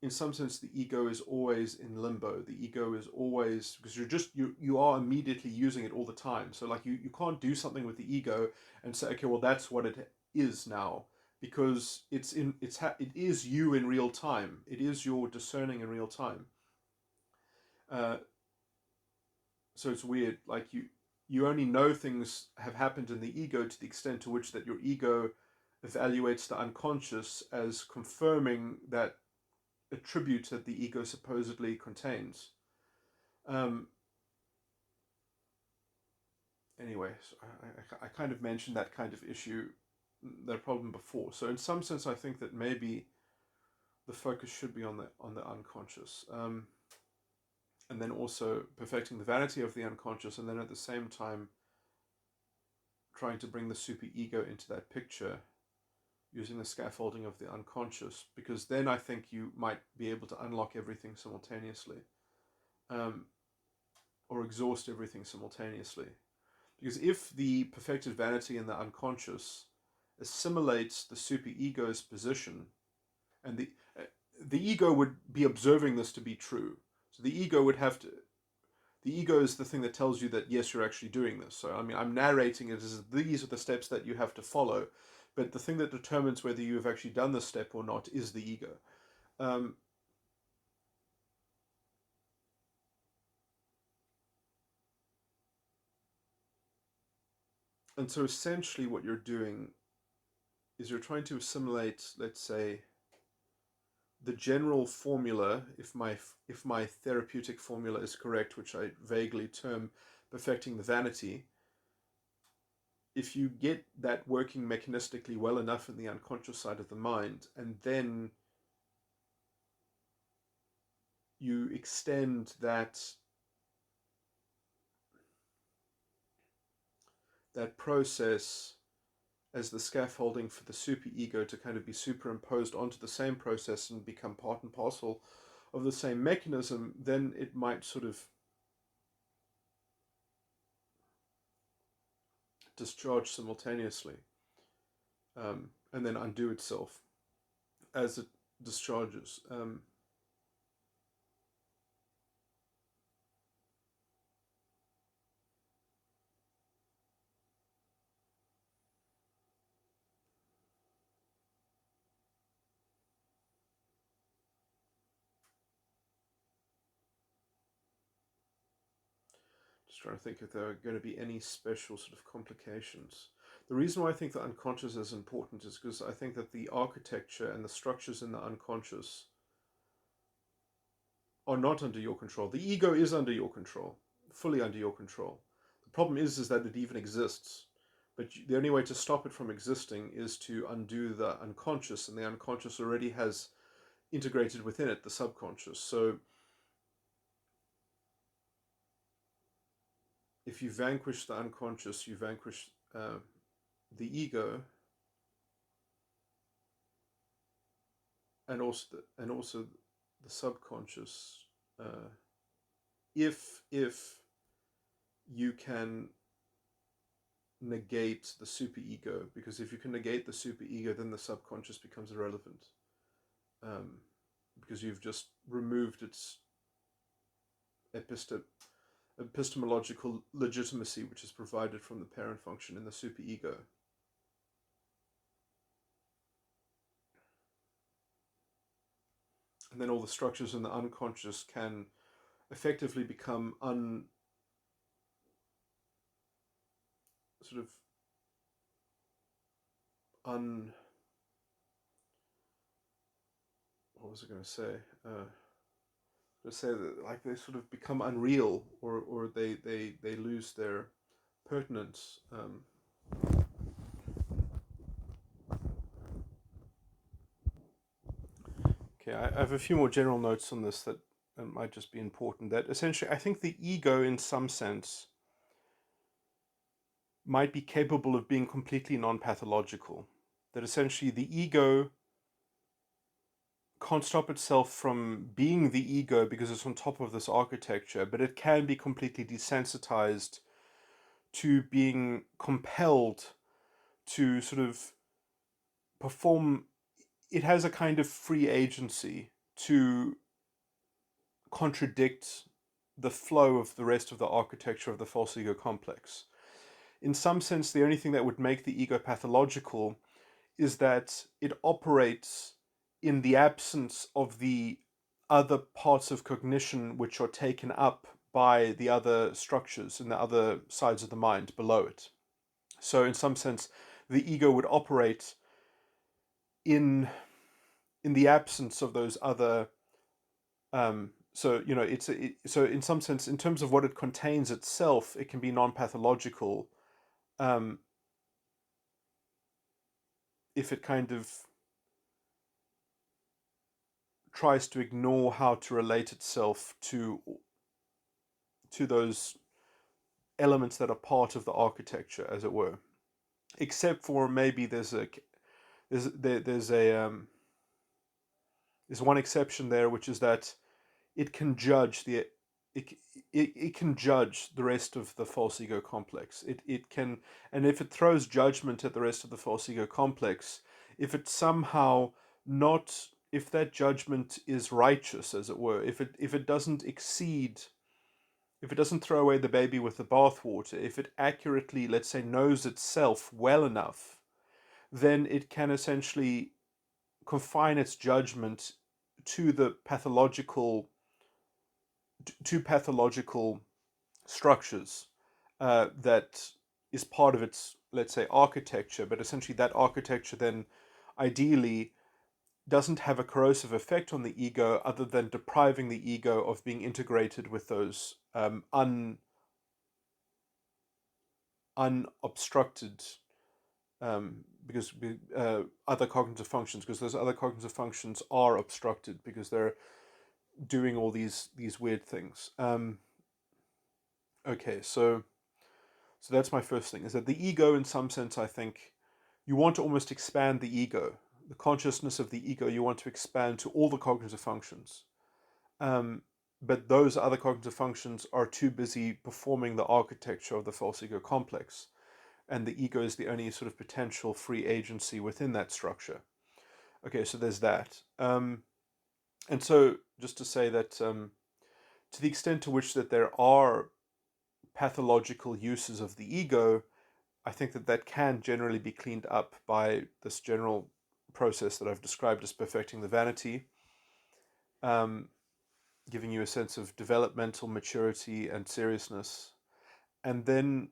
in some sense the ego is always in limbo. The ego is always, because you are immediately using it all the time. So like you can't do something with the ego and say, okay, well, that's what it is now, because it is you in real time. It is your discerning in real time. uh, so it's weird, like you only know things have happened in the ego to the extent to which that your ego evaluates the unconscious as confirming that attribute that the ego supposedly contains. Um, anyway, so I kind of mentioned that kind of issue, that problem before. So in some sense, I think that maybe the focus should be on the unconscious, and then also perfecting the vanity of the unconscious, and then at the same time trying to bring the superego into that picture using the scaffolding of the unconscious, because then I think you might be able to unlock everything simultaneously, um, or exhaust everything simultaneously. Because if the perfected vanity in the unconscious assimilates the superego's position, and the ego would be observing this to be true, so the ego would have to. The ego is the thing that tells you that yes, you're actually doing this. So I mean, I'm narrating it as these are the steps that you have to follow, but the thing that determines whether you have actually done the step or not is the ego. Um, and so essentially, what you're doing is you're trying to assimilate, let's say, the general formula, if my therapeutic formula is correct, which I vaguely term perfecting the vanity. If you get that working mechanistically well enough in the unconscious side of the mind, and then you extend that process as the scaffolding for the superego to kind of be superimposed onto the same process and become part and parcel of the same mechanism, then it might sort of discharge simultaneously, and then undo itself as it discharges. Just trying to think if there are going to be any special sort of complications. The reason why I think the unconscious is important is because I think that the architecture and the structures in the unconscious are not under your control. The ego is under your control, fully under your control. The problem is that it even exists. But the only way to stop it from existing is to undo the unconscious, and the unconscious already has integrated within it the subconscious. So if you vanquish the unconscious, you vanquish the ego, and also the subconscious. If you can negate the superego, because if you can negate the superego, then the subconscious becomes irrelevant, because you've just removed its epistemological legitimacy, which is provided from the parent function in the superego. And then all the structures in the unconscious can effectively become what was I going to say? Let's say that, like, they sort of become unreal, or they lose their pertinence. Okay, I have a few more general notes on this that might just be important. That essentially, I think the ego, in some sense, might be capable of being completely non-pathological. That essentially the ego can't stop itself from being the ego because it's on top of this architecture, but it can be completely desensitized to being compelled to sort of perform. It has a kind of free agency to contradict the flow of the rest of the architecture of the false ego complex. In some sense, the only thing that would make the ego pathological is that it operates in the absence of the other parts of cognition which are taken up by the other structures and the other sides of the mind below it. So in some sense, the ego would operate in the absence of those other so so in some sense, in terms of what it contains itself, it can be non-pathological if it kind of tries to ignore how to relate itself to those elements that are part of the architecture, as it were. Except for maybe there's one exception there, which is that it can judge it can judge the rest of the false ego complex. It can, and if it throws judgment at the rest of the false ego complex, if it somehow not if that judgment is righteous, as it were, if it doesn't exceed, if it doesn't throw away the baby with the bathwater, if it accurately, let's say, knows itself well enough, then it can essentially confine its judgment to the pathological structures that is part of its, let's say, architecture. But essentially that architecture then ideally doesn't have a corrosive effect on the ego other than depriving the ego of being integrated with those unobstructed because other cognitive functions, because those other cognitive functions are obstructed because they're doing all these weird things. Okay, so that's my first thing, is that the ego, in some sense, I think you want to almost expand the ego, the consciousness of the ego, you want to expand to all the cognitive functions. But those other cognitive functions are too busy performing the architecture of the false ego complex. And the ego is the only sort of potential free agency within that structure. Okay, so there's that. And so just to say that to the extent to which that there are pathological uses of the ego, I think that can generally be cleaned up by this general process that I've described as perfecting the vanity, giving you a sense of developmental maturity and seriousness. And then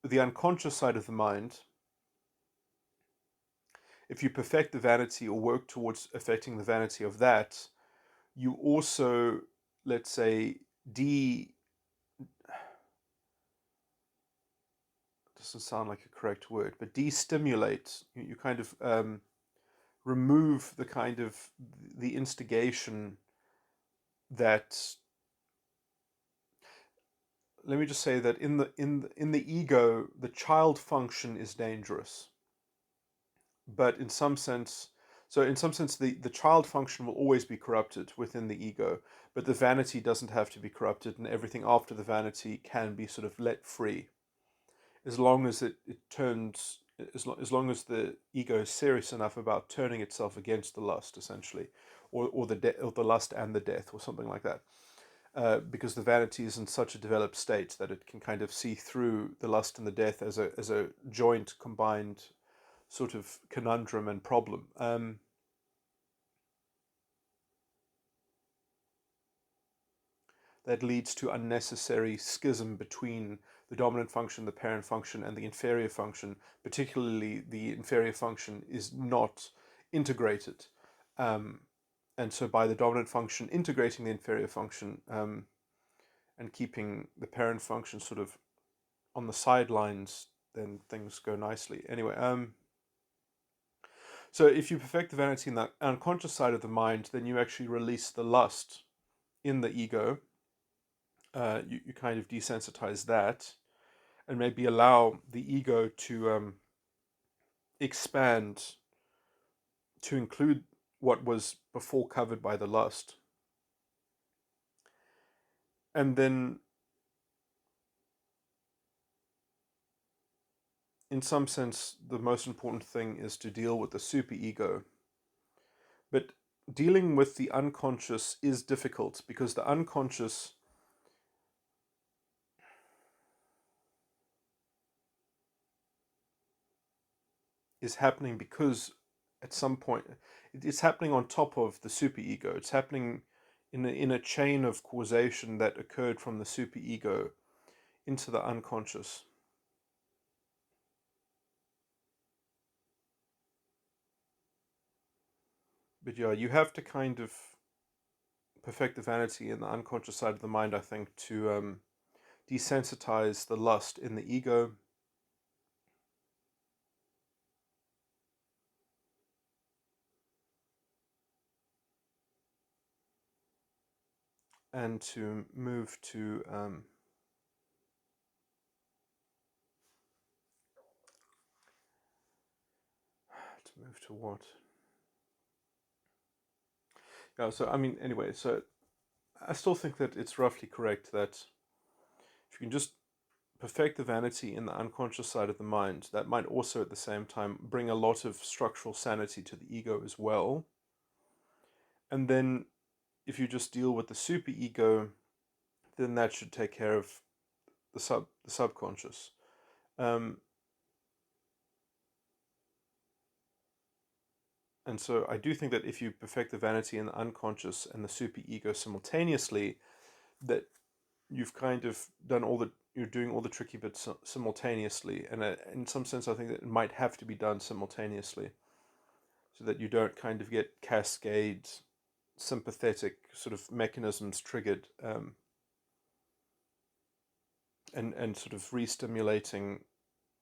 the unconscious side of the mind, if you perfect the vanity or work towards affecting the vanity of that, you also, let's say, doesn't sound like a correct word, but de-stimulate. You kind of remove the kind of the instigation that, let me just say that in the ego, the child function is dangerous, but in some sense, the child function will always be corrupted within the ego, but the vanity doesn't have to be corrupted, and everything after the vanity can be sort of let free, as long as it turns, as long as the ego is serious enough about turning itself against the lust, essentially, or the lust and the death, or something like that. Because the vanity is in such a developed state that it can kind of see through the lust and the death as a joint combined sort of conundrum and problem. That leads to unnecessary schism between the dominant function, the parent function, and the inferior function. Particularly, the inferior function is not integrated. Um, and so, by the dominant function integrating the inferior function, and keeping the parent function sort of on the sidelines, then things go nicely. Anyway, so if you perfect the vanity in the unconscious side of the mind, then you actually release the lust in the ego. You kind of desensitize that, and maybe allow the ego to expand to include what was before covered by the lust. And then, in some sense, the most important thing is to deal with the superego. But dealing with the unconscious is difficult, because the unconscious is happening because at some point it's happening on top of the superego. It's happening in a chain of causation that occurred from the superego into the unconscious. But yeah, you have to kind of perfect the vanity in the unconscious side of the mind, I think, to desensitize the lust in the ego, and to move to what? Yeah. So I mean, anyway. So I still think that it's roughly correct that if you can just perfect the vanity in the unconscious side of the mind, that might also at the same time bring a lot of structural sanity to the ego as well. And then if you just deal with the superego, then that should take care of the subconscious. Um, and so I do think that if you perfect the vanity and the unconscious and the superego simultaneously, that you've kind of done all the you're doing all the tricky bits simultaneously, and in some sense, I think that it might have to be done simultaneously, so that you don't kind of get cascade sympathetic sort of mechanisms triggered, and sort of re-stimulating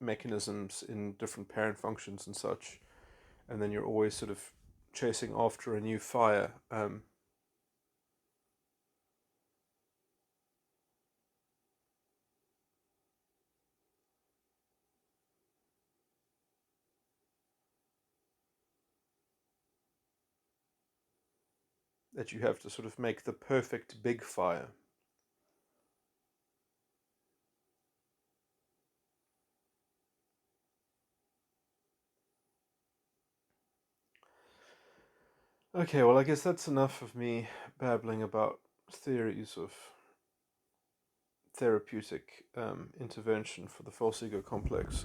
mechanisms in different parent functions and such, and then you're always sort of chasing after a new fire. That you have to sort of make the perfect big fire. Okay, well, I guess that's enough of me babbling about theories of therapeutic intervention for the false ego complex.